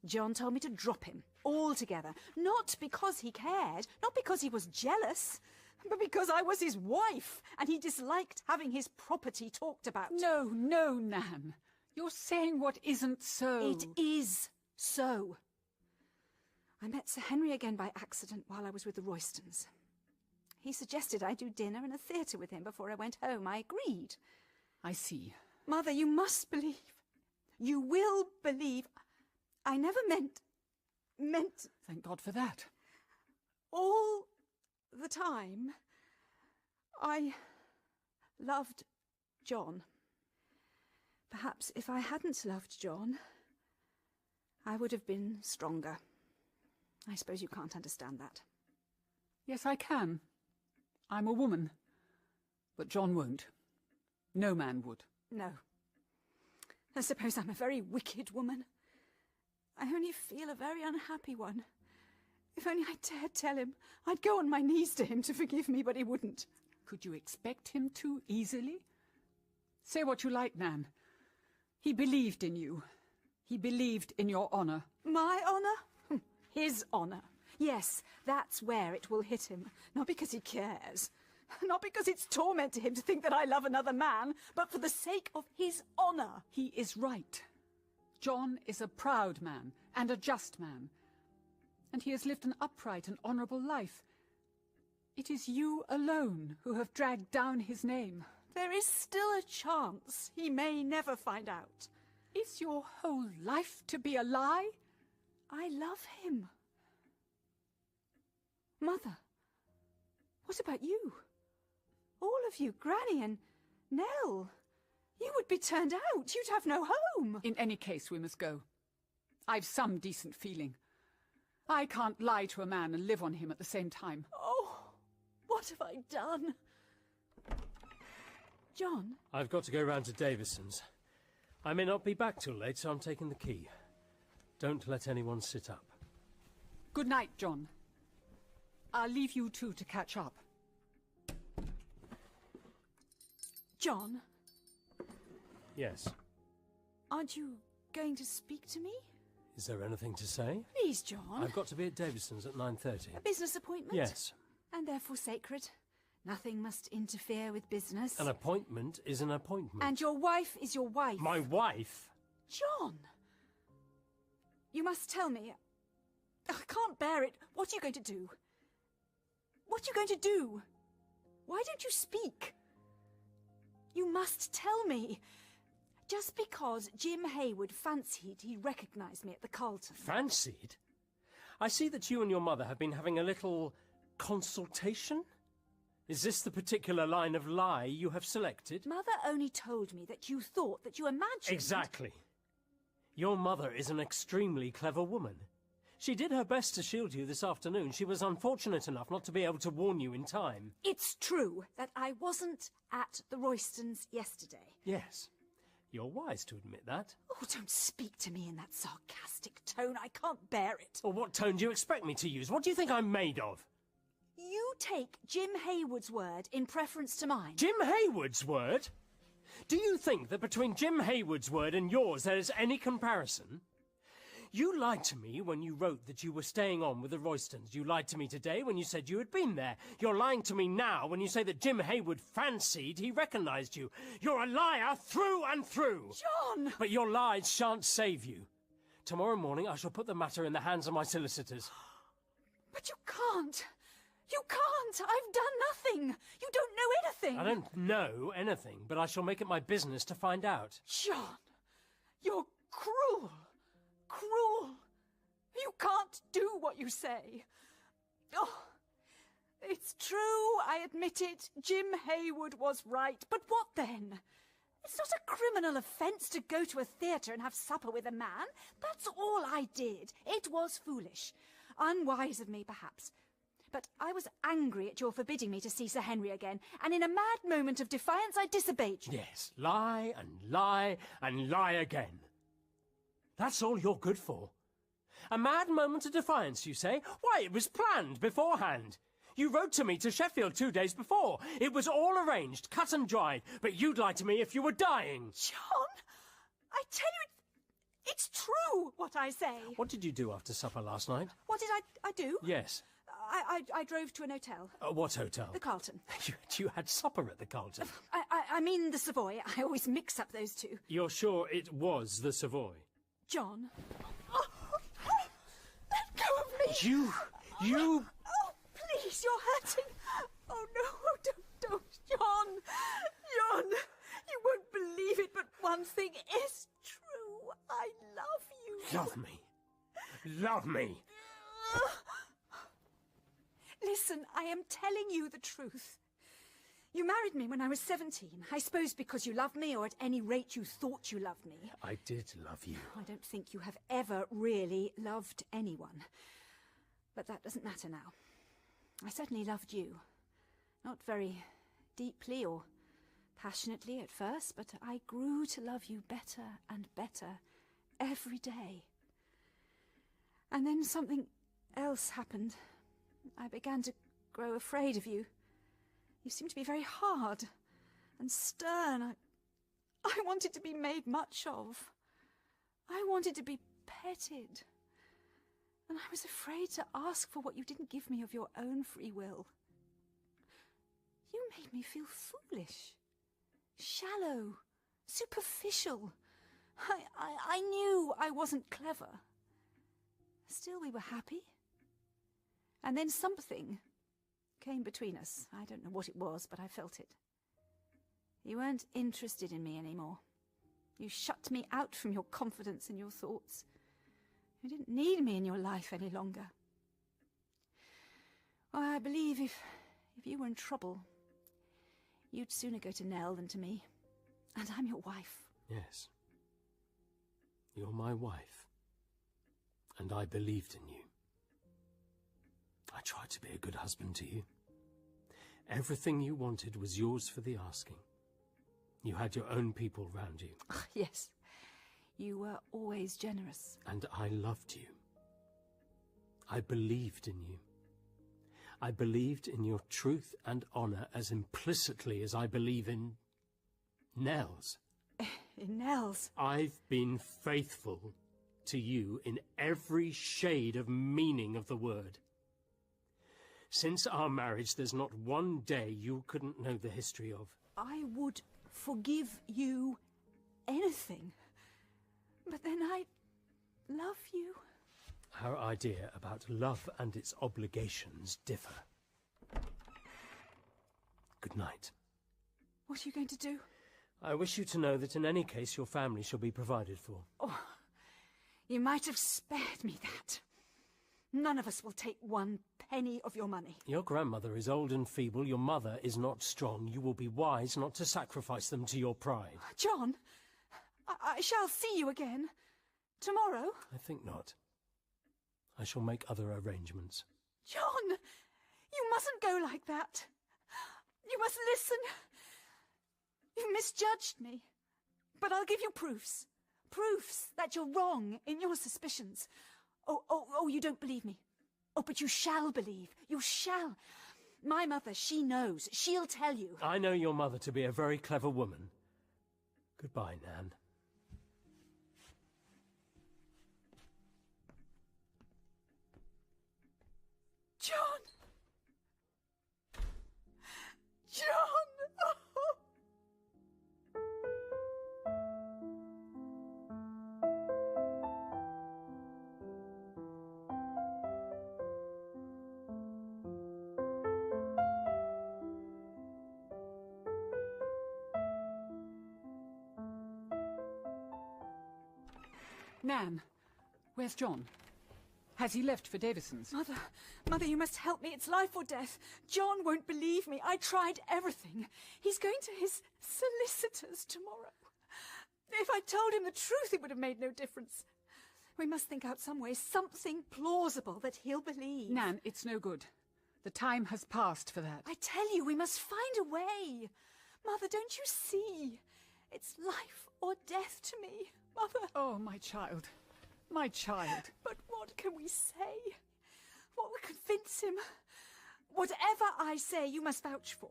John told me to drop him altogether. Not because he cared, not because he was jealous, but because I was his wife, and he disliked having his property talked about. No, no, Nan. You're saying what isn't so. It is so. I met Sir Henry again by accident while I was with the Roystons. He suggested I do dinner in a theatre with him before I went home. I agreed. I see. Mother, you must believe. You will believe. I never meant... Thank God for that. All the time, I loved John. Perhaps if I hadn't loved John, I would have been stronger. I suppose you can't understand that. Yes, I can. I'm a woman. But John won't. No man would. No. I suppose I'm a very wicked woman. I only feel a very unhappy one. If only I dared tell him, I'd go on my knees to him to forgive me, but he wouldn't. Could you expect him to easily? Say what you like, Nan. He believed in you. He believed in your honour. My honour? His honour. Yes, that's where it will hit him. Not because he cares. Not because it's torment to him to think that I love another man, but for the sake of his honour. He is right. John is a proud man and a just man, and he has lived an upright and honourable life. It is you alone who have dragged down his name. There is still a chance he may never find out. Is your whole life to be a lie? I love him. Mother, what about you? All of you, Granny and Nell. You would be turned out. You'd have no home. In any case, we must go. I've some decent feeling. I can't lie to a man and live on him at the same time. Oh, what have I done? John? I've got to go round to Davison's. I may not be back till late, so I'm taking the key. Don't let anyone sit up. Good night, John. I'll leave you two to catch up. John? Yes. Aren't you going to speak to me? Is there anything to say? Please, John. I've got to be at Davison's at 9:30. A business appointment? Yes. And therefore sacred. Nothing must interfere with business. An appointment is an appointment. And your wife is your wife. My wife? John! You must tell me. I can't bear it. What are you going to do? What are you going to do? Why don't you speak? You must tell me. Just because Jim Hayward fancied he recognised me at the Carlton. Fancied? I see that you and your mother have been having a little consultation? Is this the particular line of lie you have selected? Mother only told me that you thought that you imagined... Exactly. Your mother is an extremely clever woman. She did her best to shield you this afternoon. She was unfortunate enough not to be able to warn you in time. It's true that I wasn't at the Roystons yesterday. Yes. You're wise to admit that. Oh, don't speak to me in that sarcastic tone. I can't bear it. Well, what tone do you expect me to use? What do you think I'm made of? You take Jim Hayward's word in preference to mine. Jim Hayward's word? Do you think that between Jim Hayward's word and yours there is any comparison? You lied to me when you wrote that you were staying on with the Roystons. You lied to me today when you said you had been there. You're lying to me now when you say that Jim Hayward fancied he recognised you. You're a liar through and through. John! But your lies shan't save you. Tomorrow morning I shall put the matter in the hands of my solicitors. But you can't. You can't. I've done nothing. You don't know anything. I don't know anything, but I shall make it my business to find out. John, you're cruel. Cruel. You can't do what you say. Oh, it's true, I admit it. Jim Hayward was right. But what then? It's not a criminal offence to go to a theatre and have supper with a man. That's all I did. It was foolish. Unwise of me, perhaps. But I was angry at your forbidding me to see Sir Henry again, and in a mad moment of defiance I disobeyed you. Yes, lie and lie and lie again. That's all you're good for. A mad moment of defiance, you say? Why, it was planned beforehand. You wrote to me to Sheffield 2 days before. It was all arranged, cut and dried, but you'd lie to me if you were dying. John, I tell you, It's true, what I say. What did you do after supper last night? What did I do? Yes. I drove to an hotel. What hotel? The Carlton. You had supper at the Carlton? I mean the Savoy. I always mix up those two. You're sure it was the Savoy? John. Let go of me. You... Oh, please, you're hurting. Oh, no, don't, John. John, you won't believe it, but one thing is true. I love you. Love me. Love me. Listen, I am telling you the truth. You married me when I was 17. I suppose because you loved me, or at any rate you thought you loved me. I did love you. I don't think you have ever really loved anyone. But that doesn't matter now. I certainly loved you. Not very deeply or passionately at first, but I grew to love you better and better every day. And then something else happened. I began to grow afraid of you. You seemed to be very hard and stern. I wanted to be made much of. I wanted to be petted. And I was afraid to ask for what you didn't give me of your own free will. You made me feel foolish, shallow, superficial. I knew I wasn't clever. Still, we were happy. And then something came between us. I don't know what it was, but I felt it. You weren't interested in me anymore. You shut me out from your confidence and your thoughts. You didn't need me in your life any longer. Well, I believe if you were in trouble, you'd sooner go to Nell than to me. And I'm your wife. Yes. You're my wife. And I believed in you. I tried to be a good husband to you. Everything you wanted was yours for the asking. You had your own people round you. Yes, you were always generous. And I loved you. I believed in you. I believed in your truth and honour as implicitly as I believe in Nell's. In Nell's? I've been faithful to you in every shade of meaning of the word. Since our marriage, there's not one day you couldn't know the history of. I would forgive you anything. But then I love you. Our idea about love and its obligations differ. Good night. What are you going to do? I wish you to know that in any case your family shall be provided for. Oh, you might have spared me that. None of us will take one penny of your money. Your grandmother is old and feeble. Your mother is not strong. You will be wise not to sacrifice them to your pride. John, I shall see you again. Tomorrow? I think not. I shall make other arrangements. John, you mustn't go like that. You must listen. You've misjudged me. But I'll give you proofs. Proofs that you're wrong in your suspicions. Oh, you don't believe me. Oh, but you shall believe. You shall. My mother, she knows. She'll tell you. I know your mother to be a very clever woman. Goodbye, Nan. John! John! Oh. Nan, where's John? Has he left for Davison's? Mother, you must help me. It's life or death. John won't believe me. I tried everything. He's going to his solicitor's tomorrow. If I told him the truth, it would have made no difference. We must think out some way, something plausible that he'll believe. Nan, it's no good. The time has passed for that. I tell you, we must find a way. Mother, don't you see? It's life or death to me, Mother. Oh, my child. My child. But what can we say? What will convince him? Whatever I say, you must vouch for.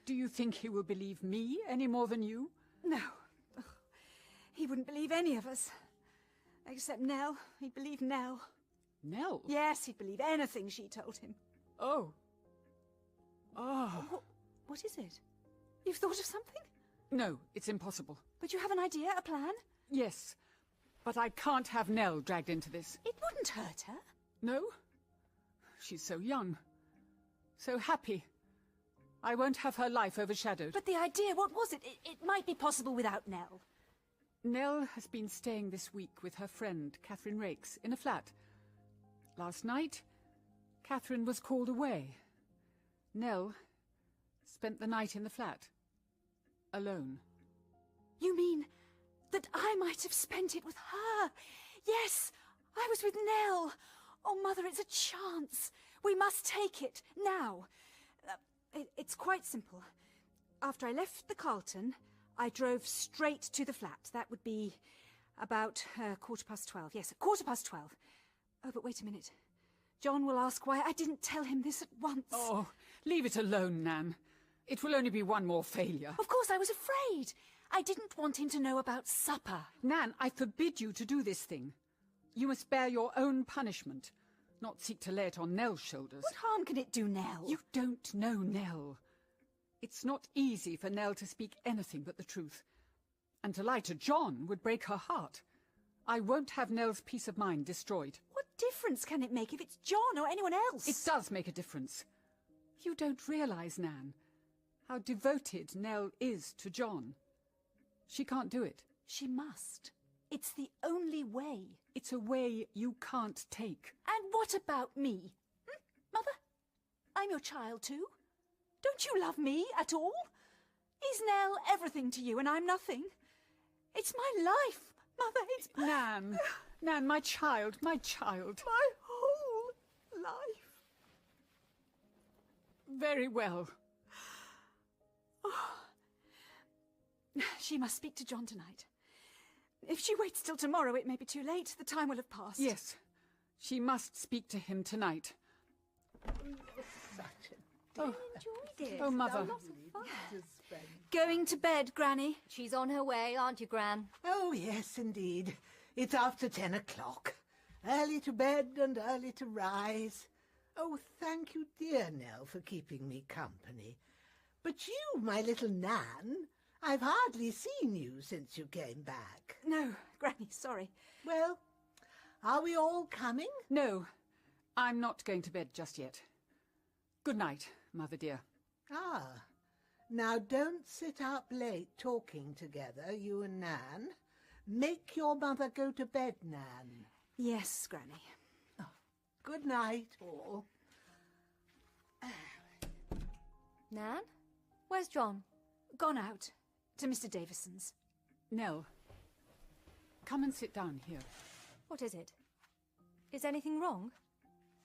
Do you think he will believe me any more than you? No. He wouldn't believe any of us. Except Nell. He'd believe Nell. Nell? Yes, he'd believe anything she told him. Oh. Oh. What is it? You've thought of something? No, it's impossible. But you have an idea, a plan? Yes, but I can't have Nell dragged into this. It wouldn't hurt her. No? She's so young. So happy. I won't have her life overshadowed. But the idea, what was it? It might be possible without Nell. Nell has been staying this week with her friend, Catherine Rakes, in a flat. Last night, Catherine was called away. Nell spent the night in the flat. Alone. You mean that I might have spent it with her? Yes, I was with Nell. Oh, Mother, it's a chance. We must take it, now. It's quite simple. After I left the Carlton, I drove straight to the flat. That would be about 12:15. Yes, 12:15. Oh, but wait a minute. John will ask why I didn't tell him this at once. Oh, leave it alone, Nan. It will only be one more failure. Of course, I was afraid. I didn't want him to know about supper. Nan, I forbid you to do this thing. You must bear your own punishment, not seek to lay it on Nell's shoulders. What harm can it do Nell? You don't know Nell. It's not easy for Nell to speak anything but the truth. And to lie to John would break her heart. I won't have Nell's peace of mind destroyed. What difference can it make if it's John or anyone else? It does make a difference. You don't realize, Nan, how devoted Nell is to John. She can't do it. She must. It's the only way. It's a way you can't take. And what about me? Mother? I'm your child too. Don't you love me at all? Is Nell everything to you and I'm nothing? It's my life, Mother. It's Nan, Nan, my child, my child. my whole life. Very well. She must speak to John tonight. If she waits till tomorrow, it may be too late. The time will have passed. Yes, she must speak to him tonight. Enjoyed it. Oh, Mother. Going to bed, Granny. She's on her way, aren't you, Gran? Oh, yes, indeed. It's after 10 o'clock. Early to bed and early to rise. Oh, thank you, dear Nell, for keeping me company. But you, my little Nan, I've hardly seen you since you came back. No, Granny, sorry. Well, are we all coming? No, I'm not going to bed just yet. Good night, Mother dear. Ah, now don't sit up late talking together, you and Nan. Make your mother go to bed, Nan. Yes, Granny. Oh, good night, all. Nan? Where's John? Gone out to Mr. Davison's. Nell, come and sit down here. What is it? Is anything wrong?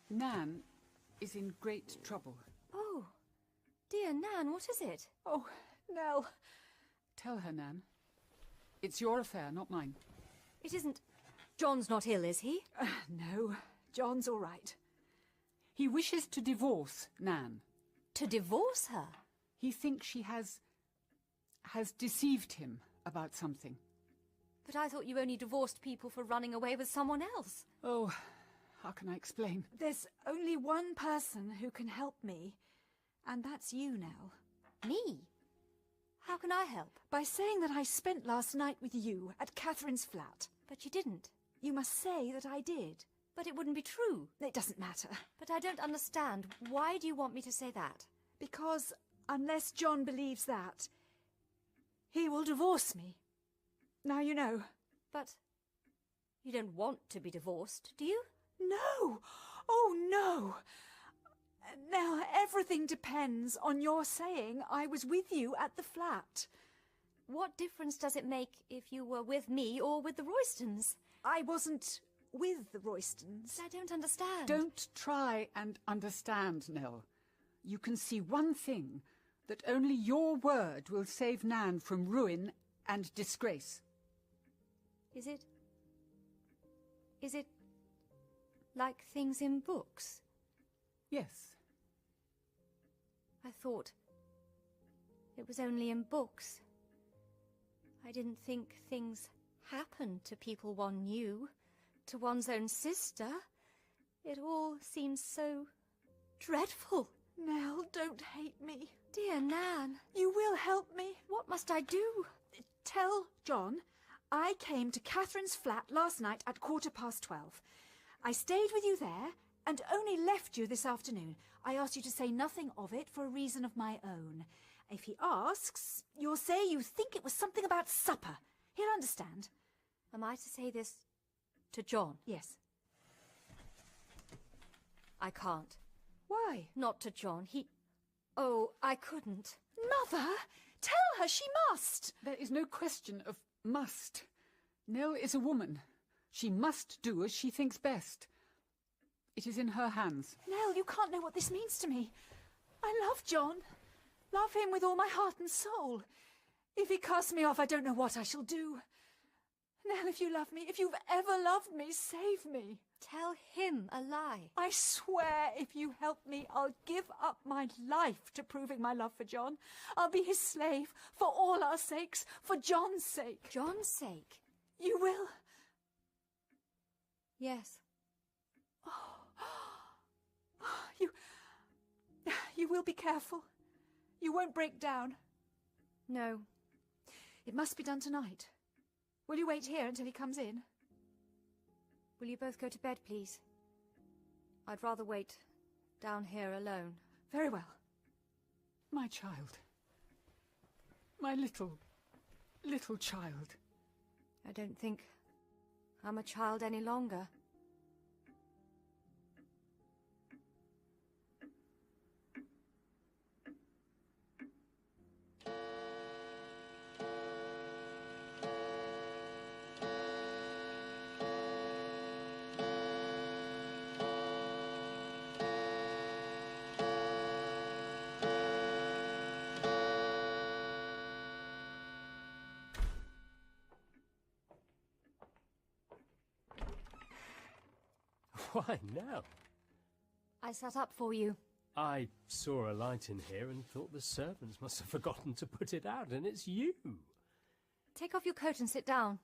Nan is in great trouble. Oh, dear Nan, what is it? Oh, Nell. Tell her, Nan. It's your affair, not mine. It isn't... John's not ill, is he? No, John's all right. He wishes to divorce Nan. To divorce her? He thinks she has deceived him about something. But I thought you only divorced people for running away with someone else. Oh, how can I explain? There's only one person who can help me, and that's you, Nell. Me? How can I help? By saying that I spent last night with you at Catherine's flat. But you didn't. You must say that I did. But it wouldn't be true. It doesn't matter. But I don't understand. Why do you want me to say that? Because unless John believes that, he will divorce me. Now you know. But you don't want to be divorced, do you? No! Oh, no! Now, everything depends on your saying I was with you at the flat. What difference does it make if you were with me or with the Roystons? I wasn't with the Roystons. I don't understand. Don't try and understand, Nell. You can see one thing, that only your word will save Nan from ruin and disgrace. Is it like things in books? Yes. I thought it was only in books. I didn't think things happened to people one knew. to one's own sister. It all seems so dreadful. Nell, don't hate me. Dear Nan, You will help me. what must I do? Tell John I came to Catherine's flat last night at 12:15. I stayed with you there and only left you this afternoon. I asked you to say nothing of it for a reason of my own. If he asks, you'll say you think it was something about supper. He'll understand. Am I to say this to John? Yes. I can't. Why? Not to John. Oh, I couldn't. Mother, tell her she must. There is no question of must. Nell is a woman. She must do as she thinks best. It is in her hands. Nell, you can't know what this means to me. I love John. Love him with all my heart and soul. If he casts me off, I don't know what I shall do. Nell, if you love me, if you've ever loved me, save me. Tell him a lie. I swear if you help me, I'll give up my life to proving my love for John. I'll be his slave, for all our sakes, for John's sake. John's sake? You will? Yes. You will be careful. You won't break down. No. It must be done tonight. Will you wait here until he comes in? Will you both go to bed, please? I'd rather wait down here alone. Very well. My child. My little child. I don't think I'm a child any longer. Why, no. I sat up for you. I saw a light in here and thought the servants must have forgotten to put it out, and it's you. Take off your coat and sit down.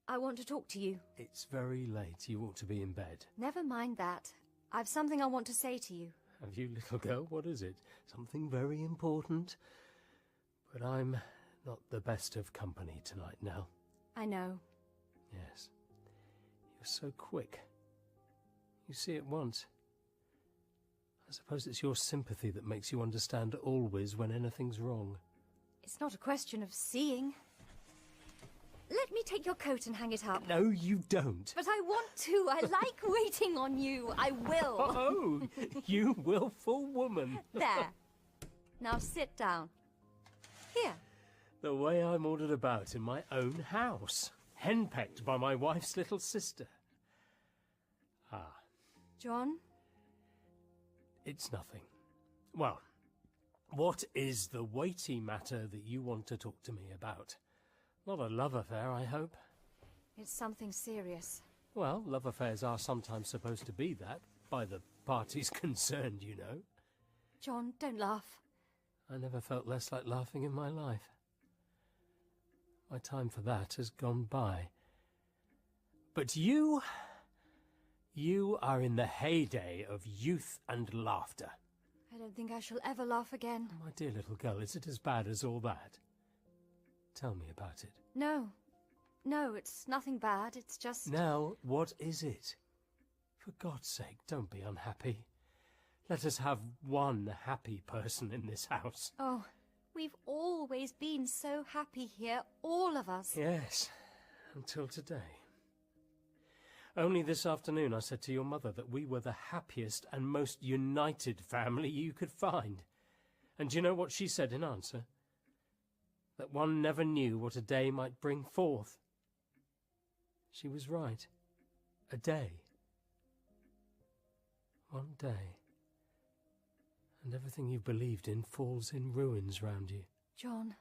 I want to talk to you. It's very late. You ought to be in bed. Never mind that. I've something I want to say to you. Have you, little girl? What is it? Something very important? But I'm not the best of company tonight, Nell. I know. Yes. You're so quick. You see at once. I suppose it's your sympathy that makes you understand always when anything's wrong. It's not a question of seeing. Let me take your coat and hang it up. No, you don't. But I want to. I like waiting on you. I will. Oh, you willful woman. There. Now sit down. Here. The way I'm ordered about in my own house. Henpecked by my wife's little sister. Ah. John? It's nothing. Well, what is the weighty matter that you want to talk to me about? Not a love affair, I hope. It's something serious. Well, love affairs are sometimes supposed to be that, by the parties concerned, you know. John, don't laugh. I never felt less like laughing in my life. My time for that has gone by. But you are in the heyday of youth and laughter. I don't think I shall ever laugh again. My dear little girl, is it as bad as all that? Tell me about it. No. No, it's nothing bad. It's just... Nell, what is it? For God's sake, don't be unhappy. Let us have one happy person in this house. Oh, we've always been so happy here, all of us. Yes, until today. Only this afternoon I said to your mother that we were the happiest and most united family you could find. And do you know what she said in answer? That one never knew what a day might bring forth. She was right. A day. One day. And everything you believed in falls in ruins round you. John.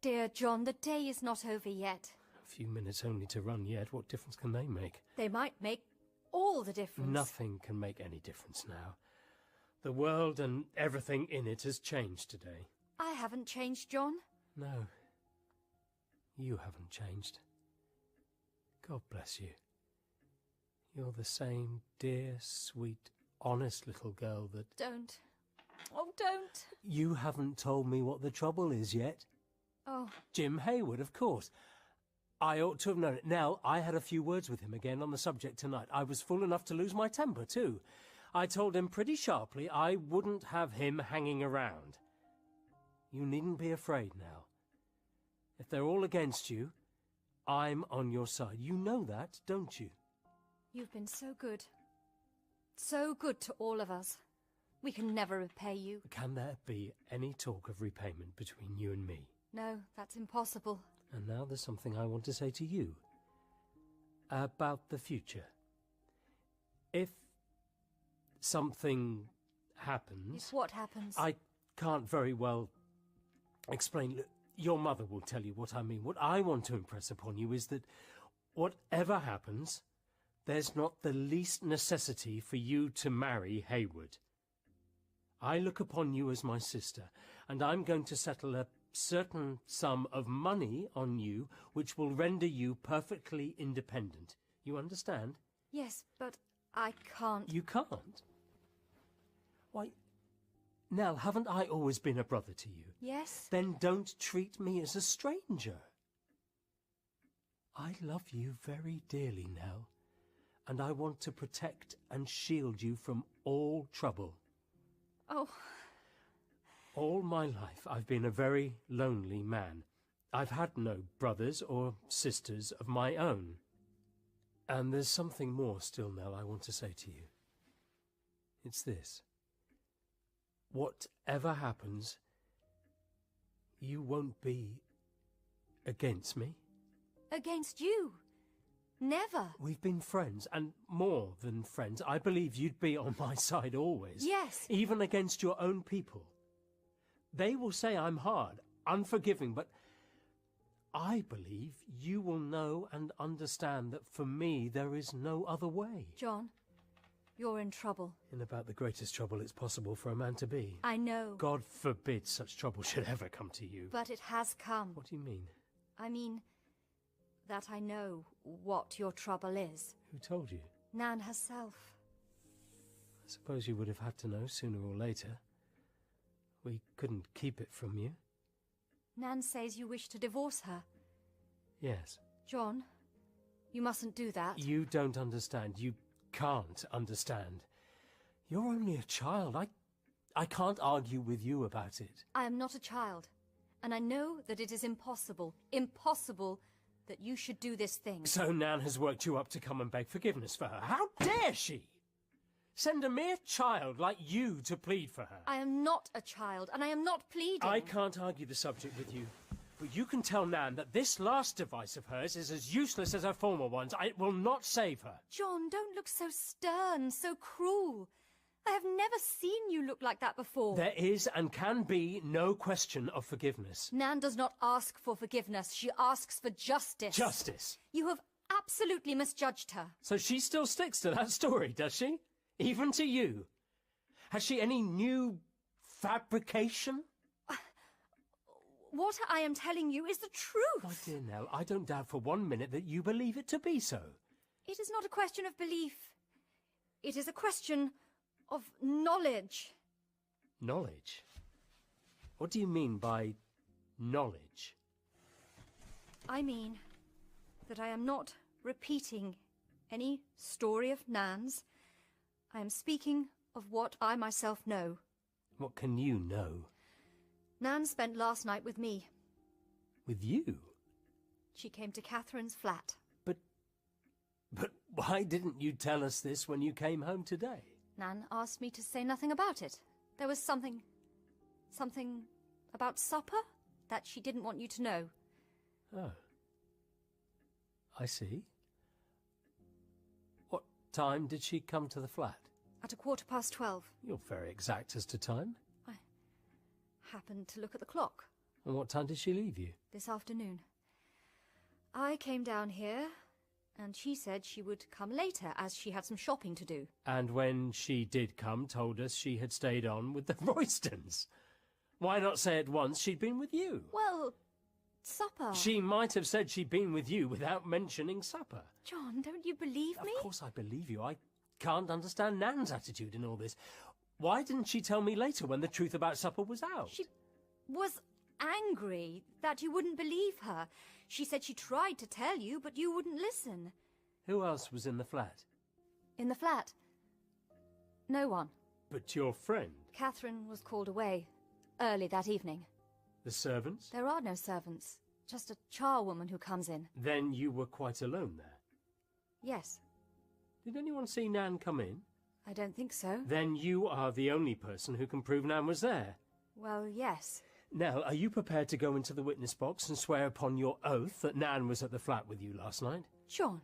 Dear John, the day is not over yet. A few minutes only to run yet. What difference can they make? They might make all the difference. Nothing can make any difference now. The world and everything in it has changed today. I haven't changed, John. No. You haven't changed. God bless you. You're the same dear, sweet, honest little girl that... Don't. Oh, don't. You haven't told me what the trouble is yet. Oh. Jim Hayward, of course. I ought to have known it. Nell, I had a few words with him again on the subject tonight. I was fool enough to lose my temper, too. I told him pretty sharply I wouldn't have him hanging around. You needn't be afraid now. If they're all against you, I'm on your side. You know that, don't you? You've been so good. So good to all of us. We can never repay you. Can there be any talk of repayment between you and me? No, that's impossible. And now there's something I want to say to you. About the future. If something happens... If what happens? I can't very well explain. Look, your mother will tell you what I mean. What I want to impress upon you is that whatever happens, there's not the least necessity for you to marry Hayward. I look upon you as my sister, and I'm going to settle a certain sum of money on you which will render you perfectly independent. You understand? Yes, but I can't. You can't? Why, Nell, haven't I always been a brother to you? Yes? Then don't treat me as a stranger. I love you very dearly, Nell, and I want to protect and shield you from all trouble. Oh. All my life I've been a very lonely man. I've had no brothers or sisters of my own. And there's something more still, Nell, I want to say to you. It's this. Whatever happens, you won't be against me. Against you? Never. We've been friends, and more than friends. I believe you'd be on my side always. Yes. Even against your own people. They will say I'm hard, unforgiving, but I believe you will know and understand that for me there is no other way. John, you're in trouble. In about the greatest trouble it's possible for a man to be. I know. God forbid such trouble should ever come to you. But it has come. What do you mean? I mean that I know what your trouble is. Who told you? Nan herself. I suppose you would have had to know sooner or later. We couldn't keep it from you. Nan says you wish to divorce her. Yes. John, you mustn't do that. You don't understand. You can't understand. You're only a child. I can't argue with you about it. I am not a child, and I know that it is impossible, that you should do this thing. So Nan has worked you up to come and beg forgiveness for her. How dare she? Send a mere child like you to plead for her. I am not a child, and I am not pleading. I can't argue the subject with you. But you can tell Nan that this last device of hers is as useless as her former ones. It will not save her. John, don't look so stern, so cruel. I have never seen you look like that before. There is and can be no question of forgiveness. Nan does not ask for forgiveness. She asks for justice. Justice? You have absolutely misjudged her. So she still sticks to that story, does she? Even to you? Has she any new fabrication? What I am telling you is the truth. My dear Nell, I don't doubt for 1 minute that you believe it to be so. It is not a question of belief. It is a question of knowledge. Knowledge? What do you mean by knowledge? I mean that I am not repeating any story of Nan's. I am speaking of what I myself know. What can you know? Nan spent last night with me. With you? She came to Catherine's flat. But why didn't you tell us this when you came home today? Nan asked me to say nothing about it. There was something about supper that she didn't want you to know. Oh. I see. What time did she come to the flat? At 12:15. You're very exact as to time. I happened to look at the clock. And what time did she leave you? This afternoon. I came down here, and she said she would come later, as she had some shopping to do. And when she did come, told us she had stayed on with the Roystons. Why not say at once she'd been with you? Well, supper. She might have said she'd been with you without mentioning supper. John, don't you believe me? Of course I believe you. I can't understand Nan's attitude in all this. Why didn't she tell me later when the truth about supper was out? She was angry that you wouldn't believe her. She said she tried to tell you, but you wouldn't listen. Who else was in the flat? In the flat? No one. But your friend? Catherine was called away early that evening. The servants? There are no servants, just a charwoman who comes in. Then you were quite alone there? Yes. Did anyone see Nan come in? I don't think so. Then you are the only person who can prove Nan was there. Well, yes. Nell, are you prepared to go into the witness box and swear upon your oath that Nan was at the flat with you last night? John,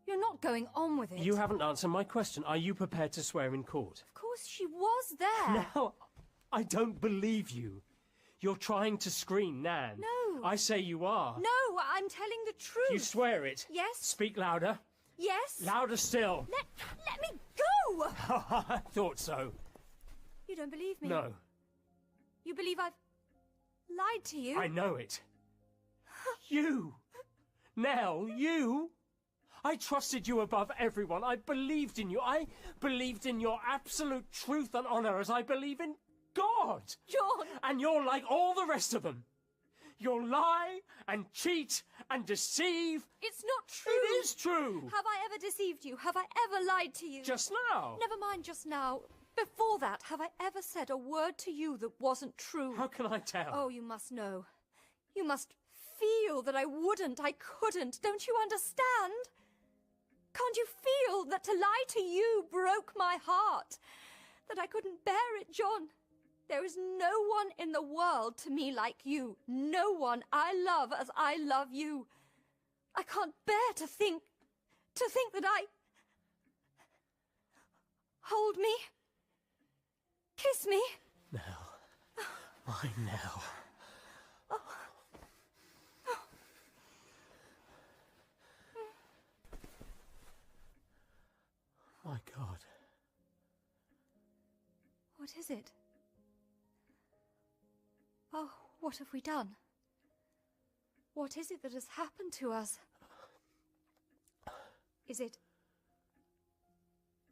you're not going on with it. You haven't answered my question. Are you prepared to swear in court? Of course she was there. Now, I don't believe you. You're trying to screen Nan. No. I say you are. No, I'm telling the truth. You swear it? Yes. Speak louder. Yes. Louder still. Let me go! I thought so. You don't believe me? No. You believe I've lied to you? I know it. You! Nell, you! I trusted you above everyone. I believed in you. I believed in your absolute truth and honour as I believe in God. John! And you're like all the rest of them. You'll lie and cheat and deceive. It's not true. It is true. Have I ever deceived you? Have I ever lied to you? Just now. Never mind just now. Before that, have I ever said a word to you that wasn't true? How can I tell? Oh, you must know. You must feel that I wouldn't, I couldn't. Don't you understand? Can't you feel that to lie to you broke my heart? That I couldn't bear it, John? There is no one in the world to me like you. No one I love as I love you. I can't bear to think that I... Hold me. Kiss me. Nell. My Nell. My God. What is it? Oh, what have we done? What is it that has happened to us? Is it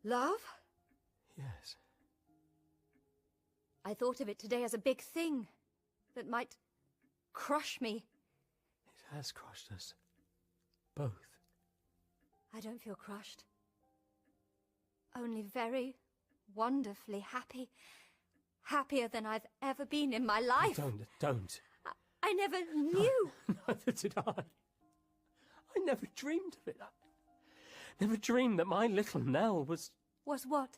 love? Yes. I thought of it today as a big thing that might crush me. It has crushed us. Both. I don't feel crushed. Only very wonderfully happy. Happier than I've ever been in my life. Don't. I never knew. Neither did I. I never dreamed of it. I never dreamed that my little Nell was... Was what?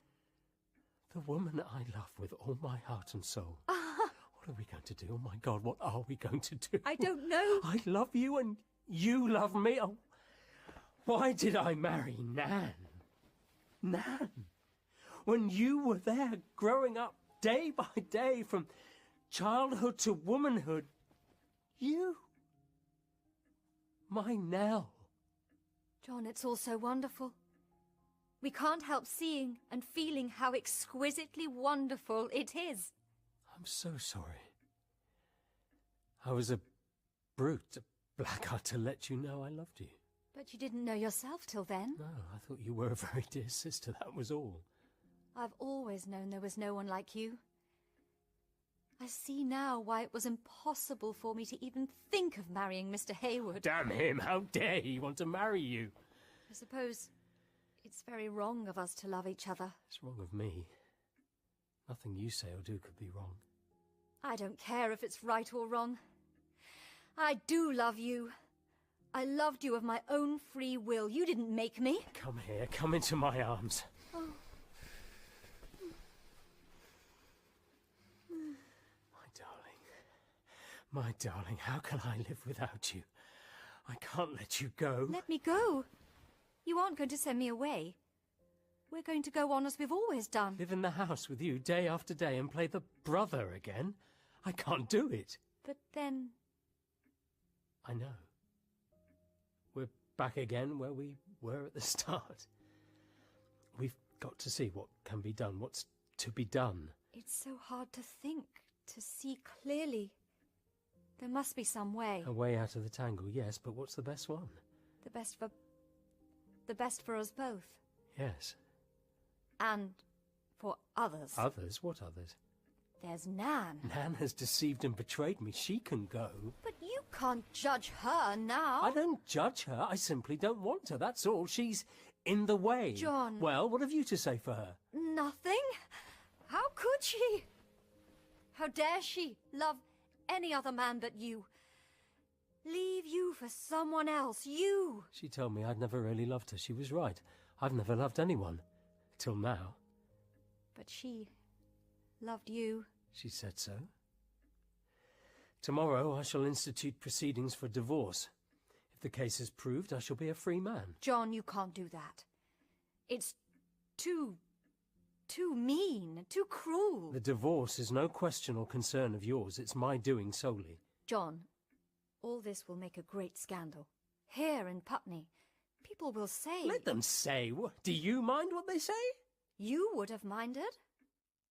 The woman I love with all my heart and soul. What are we going to do? Oh my God, what are we going to do? I don't know. I love you and you love me. Oh, why did I marry Nan? Nan, when you were there growing up day by day from childhood to womanhood, you, my Nell. John, it's all so wonderful. We can't help seeing and feeling how exquisitely wonderful it is. I'm so sorry. I was a brute, a blackguard to let you know I loved you. But you didn't know yourself till then. No, I thought you were a very dear sister, that was all. I've always known there was no one like you. I see now why it was impossible for me to even think of marrying Mr. Hayward. Damn him, how dare he want to marry you? I suppose it's very wrong of us to love each other. It's wrong of me. Nothing you say or do could be wrong. I don't care if it's right or wrong. I do love you. I loved you of my own free will. You didn't make me. Come here, come into my arms. Oh. My darling, how can I live without you? I can't let you go. Let me go? You aren't going to send me away. We're going to go on as we've always done. Live in the house with you day after day and play the brother again? I can't do it. But then... I know. We're back again where we were at the start. We've got to see what can be done, what's to be done. It's so hard to think, to see clearly. There must be some way. A way out of the tangle, yes, but what's the best one? The best for us both. Yes. And for others. Others? What others? There's Nan. Nan has deceived and betrayed me. She can go. But you can't judge her now. I don't judge her. I simply don't want her, that's all. She's in the way. John. Well, what have you to say for her? Nothing? How could she? How dare she love any other man but you? Leave you for someone else, you! She told me I'd never really loved her. She was right. I've never loved anyone. Till now. But she loved you. She said so. Tomorrow I shall institute proceedings for divorce. If the case is proved, I shall be a free man. John, you can't do that. It's too mean, too cruel. The divorce is no question or concern of yours. It's my doing solely. John, all this will make a great scandal. Here in Putney, people will say... Let them say. Do you mind what they say? You would have minded.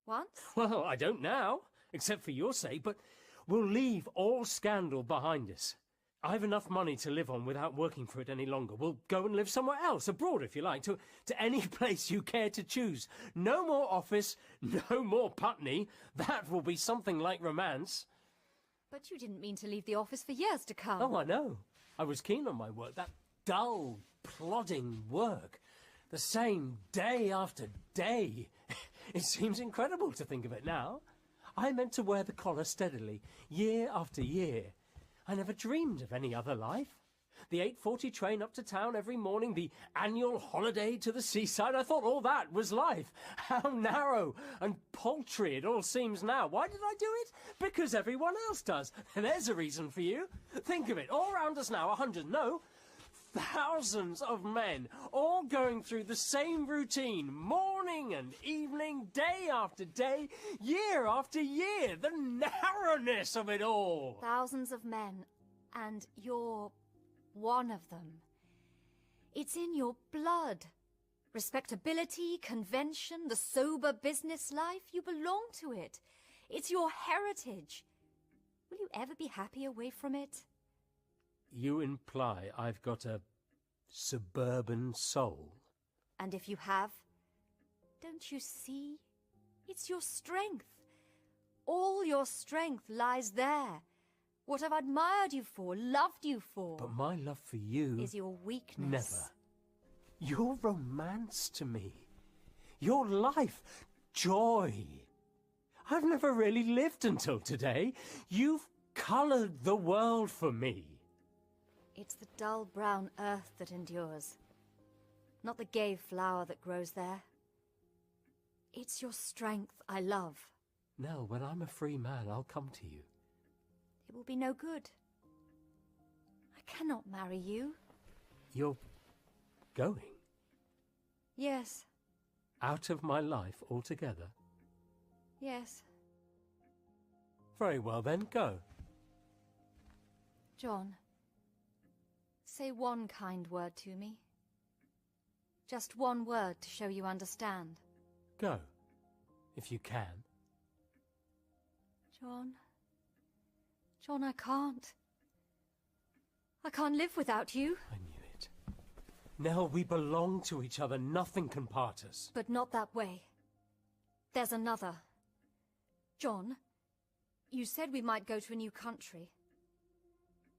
Once? Well, I don't now, except for your sake, but we'll leave all scandal behind us. I've enough money to live on without working for it any longer. We'll go and live somewhere else, abroad if you like, to any place you care to choose. No more office, no more Putney. That will be something like romance. But you didn't mean to leave the office for years to come. Oh, I know. I was keen on my work, that dull, plodding work. The same day after day. It seems incredible to think of it now. I meant to wear the collar steadily, year after year. I never dreamed of any other life. The 8:40 train up to town every morning, the annual holiday to the seaside, I thought all that was life. How narrow and paltry it all seems now. Why did I do it? Because everyone else does. There's a reason for you. Think of it, all round us now, 100, no, thousands of men, all going through the same routine, morning and evening, day after day, year after year. The narrowness of it all. Thousands of men, and you're one of them. It's in your blood. Respectability, convention, the sober business life, you belong to it. It's your heritage. Will you ever be happy away from it? You imply I've got a suburban soul. And if you have, don't you see? It's your strength. All your strength lies there. What I've admired you for, loved you for. But my love for you... is your weakness. Never. Your romance to me. Your life. Joy. I've never really lived until today. You've coloured the world for me. It's the dull brown earth that endures, not the gay flower that grows there. It's your strength I love. Nell, when I'm a free man, I'll come to you. It will be no good. I cannot marry you. You're going? Yes. Out of my life altogether? Yes. Very well then, go. John, say one kind word to me. Just one word to show you understand. Go, if you can. John, I can't. I can't live without you. I knew it. Nell, we belong to each other. Nothing can part us. But not that way. There's another. John, you said we might go to a new country.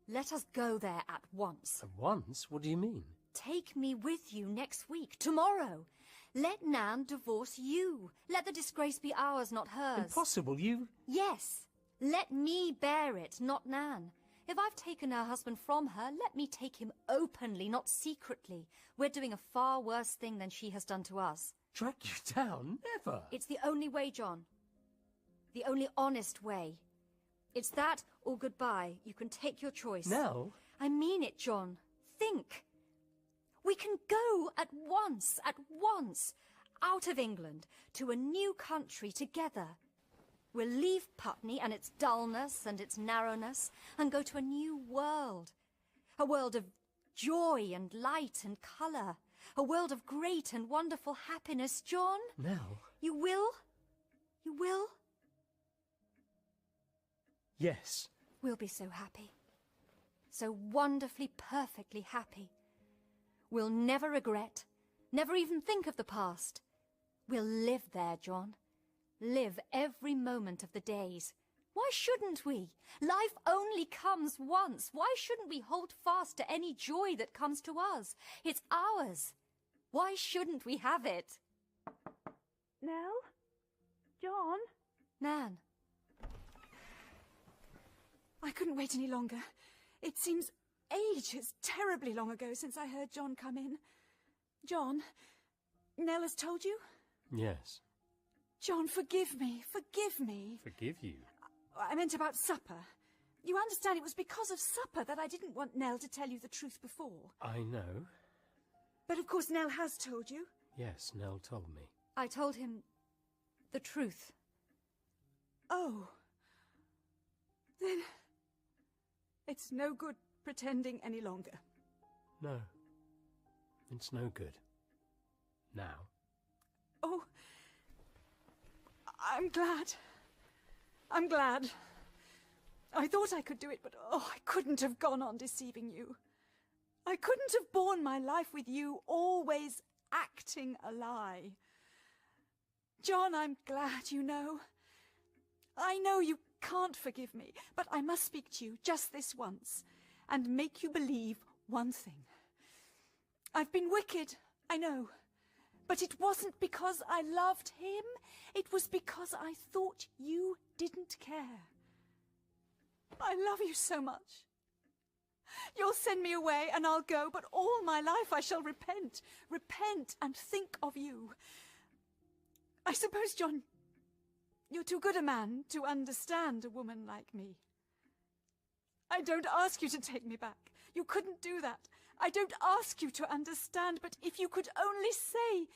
Let us go there at once. At once? What do you mean? Take me with you next week, tomorrow. Let Nan divorce you. Let the disgrace be ours, not hers. Impossible, you... Yes. Let me bear it, not Nan. If I've taken her husband from her, let me take him openly, not secretly. We're doing a far worse thing than she has done to us. Drag you down? Never. It's the only way, John. The only honest way. It's that or goodbye. You can take your choice. Nell? I mean it, John. Think. We can go at once, out of England, to a new country together. We'll leave Putney and its dullness and its narrowness and go to a new world. A world of joy and light and colour. A world of great and wonderful happiness, John. Nell? You will? You will? Yes, We'll be so happy. So wonderfully, perfectly happy. We'll never regret, never even think of the past. We'll live there, John. Live every moment of the days. Why shouldn't we? Life only comes once. Why shouldn't we hold fast to any joy that comes to us? It's ours. Why shouldn't we have it? Nell? John? Nan. I couldn't wait any longer. It seems ages, terribly long ago, since I heard John come in. John, Nell has told you? Yes. John, forgive me, forgive me. Forgive you? I meant about supper. You understand it was because of supper that I didn't want Nell to tell you the truth before. I know. But of course Nell has told you. Yes, Nell told me. I told him the truth. Oh. Then it's no good pretending any longer. No. It's no good. Now. Oh. I'm glad. I'm glad. I thought I could do it, but I couldn't have gone on deceiving you. I couldn't have borne my life with you always acting a lie. John, I'm glad, you know. I know you can't forgive me, but I must speak to you just this once and make you believe one thing. I've been wicked, I know, but it wasn't because I loved him. It was because I thought you didn't care. I love you so much. You'll send me away and I'll go, but all my life I shall repent and think of you. I suppose, John, you're too good a man to understand a woman like me. I don't ask you to take me back. You couldn't do that. I don't ask you to understand, but if you could only say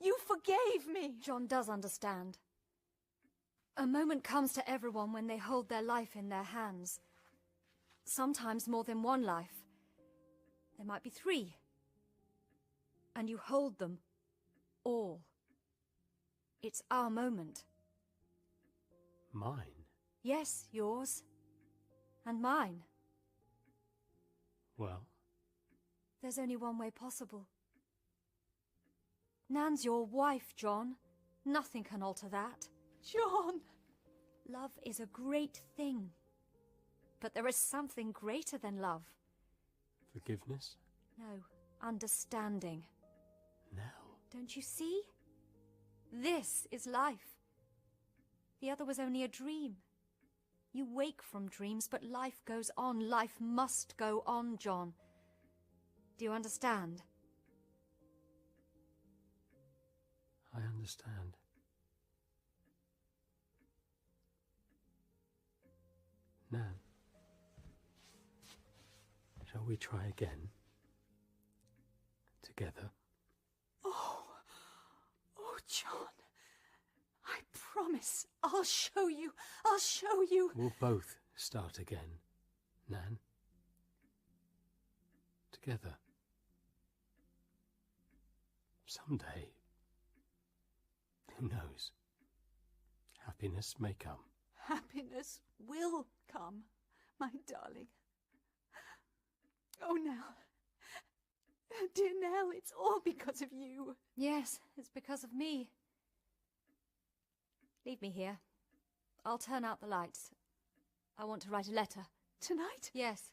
you forgave me. John does understand. A moment comes to everyone when they hold their life in their hands. Sometimes more than one life. There might be 3. And you hold them all. It's our moment. Mine? Yes, yours. And mine. Well? There's only one way possible. Nan's your wife, John. Nothing can alter that. John! Love is a great thing. But there is something greater than love. Forgiveness? No, understanding. Nell. Don't you see? This is life. The other was only a dream. You wake from dreams, but life goes on. Life must go on, John. Do you understand? I understand. Nan, shall we try again? Together? Oh, John. I promise. I'll show you. I'll show you. We'll both start again, Nan. Together. Someday, who knows, happiness may come. Happiness will come, my darling. Oh, Nell. Dear Nell, it's all because of you. Yes, it's because of me. Leave me here. I'll turn out the lights. I want to write a letter. Tonight? Yes.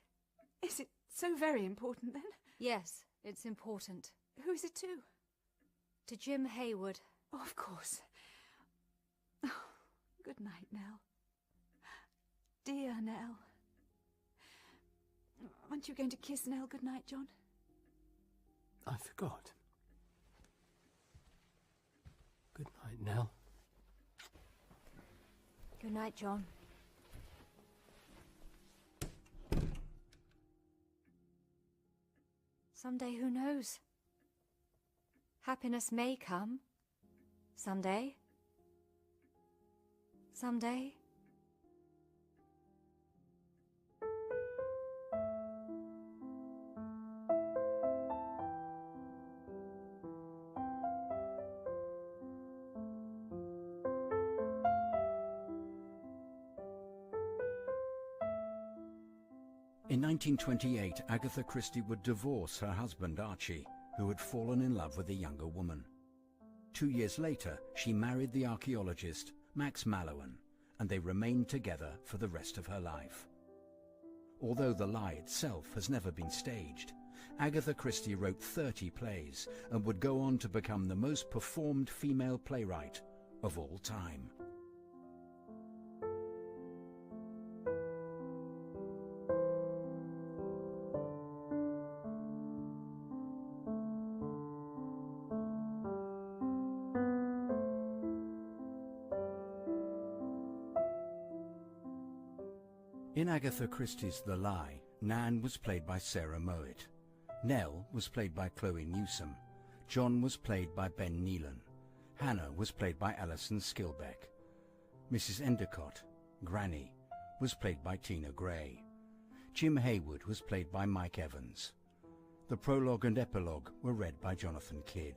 Is it so very important, then? Yes, it's important. Who is it to? To Jim Hayward. Oh, of course. Oh, good night, Nell. Dear Nell. Aren't you going to kiss Nell good night, John? I forgot. Good night, Nell. Good night, John. Someday, who knows? Happiness may come. Someday. Someday. In 1928, Agatha Christie would divorce her husband Archie, who had fallen in love with a younger woman. 2 years later, she married the archaeologist Max Mallowan, and they remained together for the rest of her life. Although The Lie itself has never been staged, Agatha Christie wrote 30 plays and would go on to become the most performed female playwright of all time. In Agatha Christie's The Lie, Nan was played by Sarah Mowat. Nell was played by Chloe Newsome. John was played by Ben Nealon. Hannah was played by Alison Skilbeck. Mrs. Endicott, Granny, was played by Tina Gray. Jim Haywood was played by Mike Evans. The prologue and epilogue were read by Jonathan Kidd.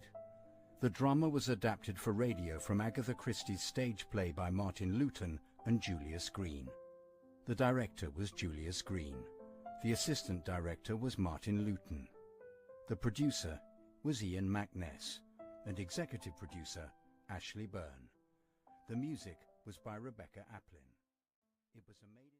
The drama was adapted for radio from Agatha Christie's stage play by Martin Luton and Julius Green. The director was Julius Green. The assistant director was Martin Luton. The producer was Ian McNess, and executive producer Ashley Byrne. The music was by Rebecca Applin. It was a made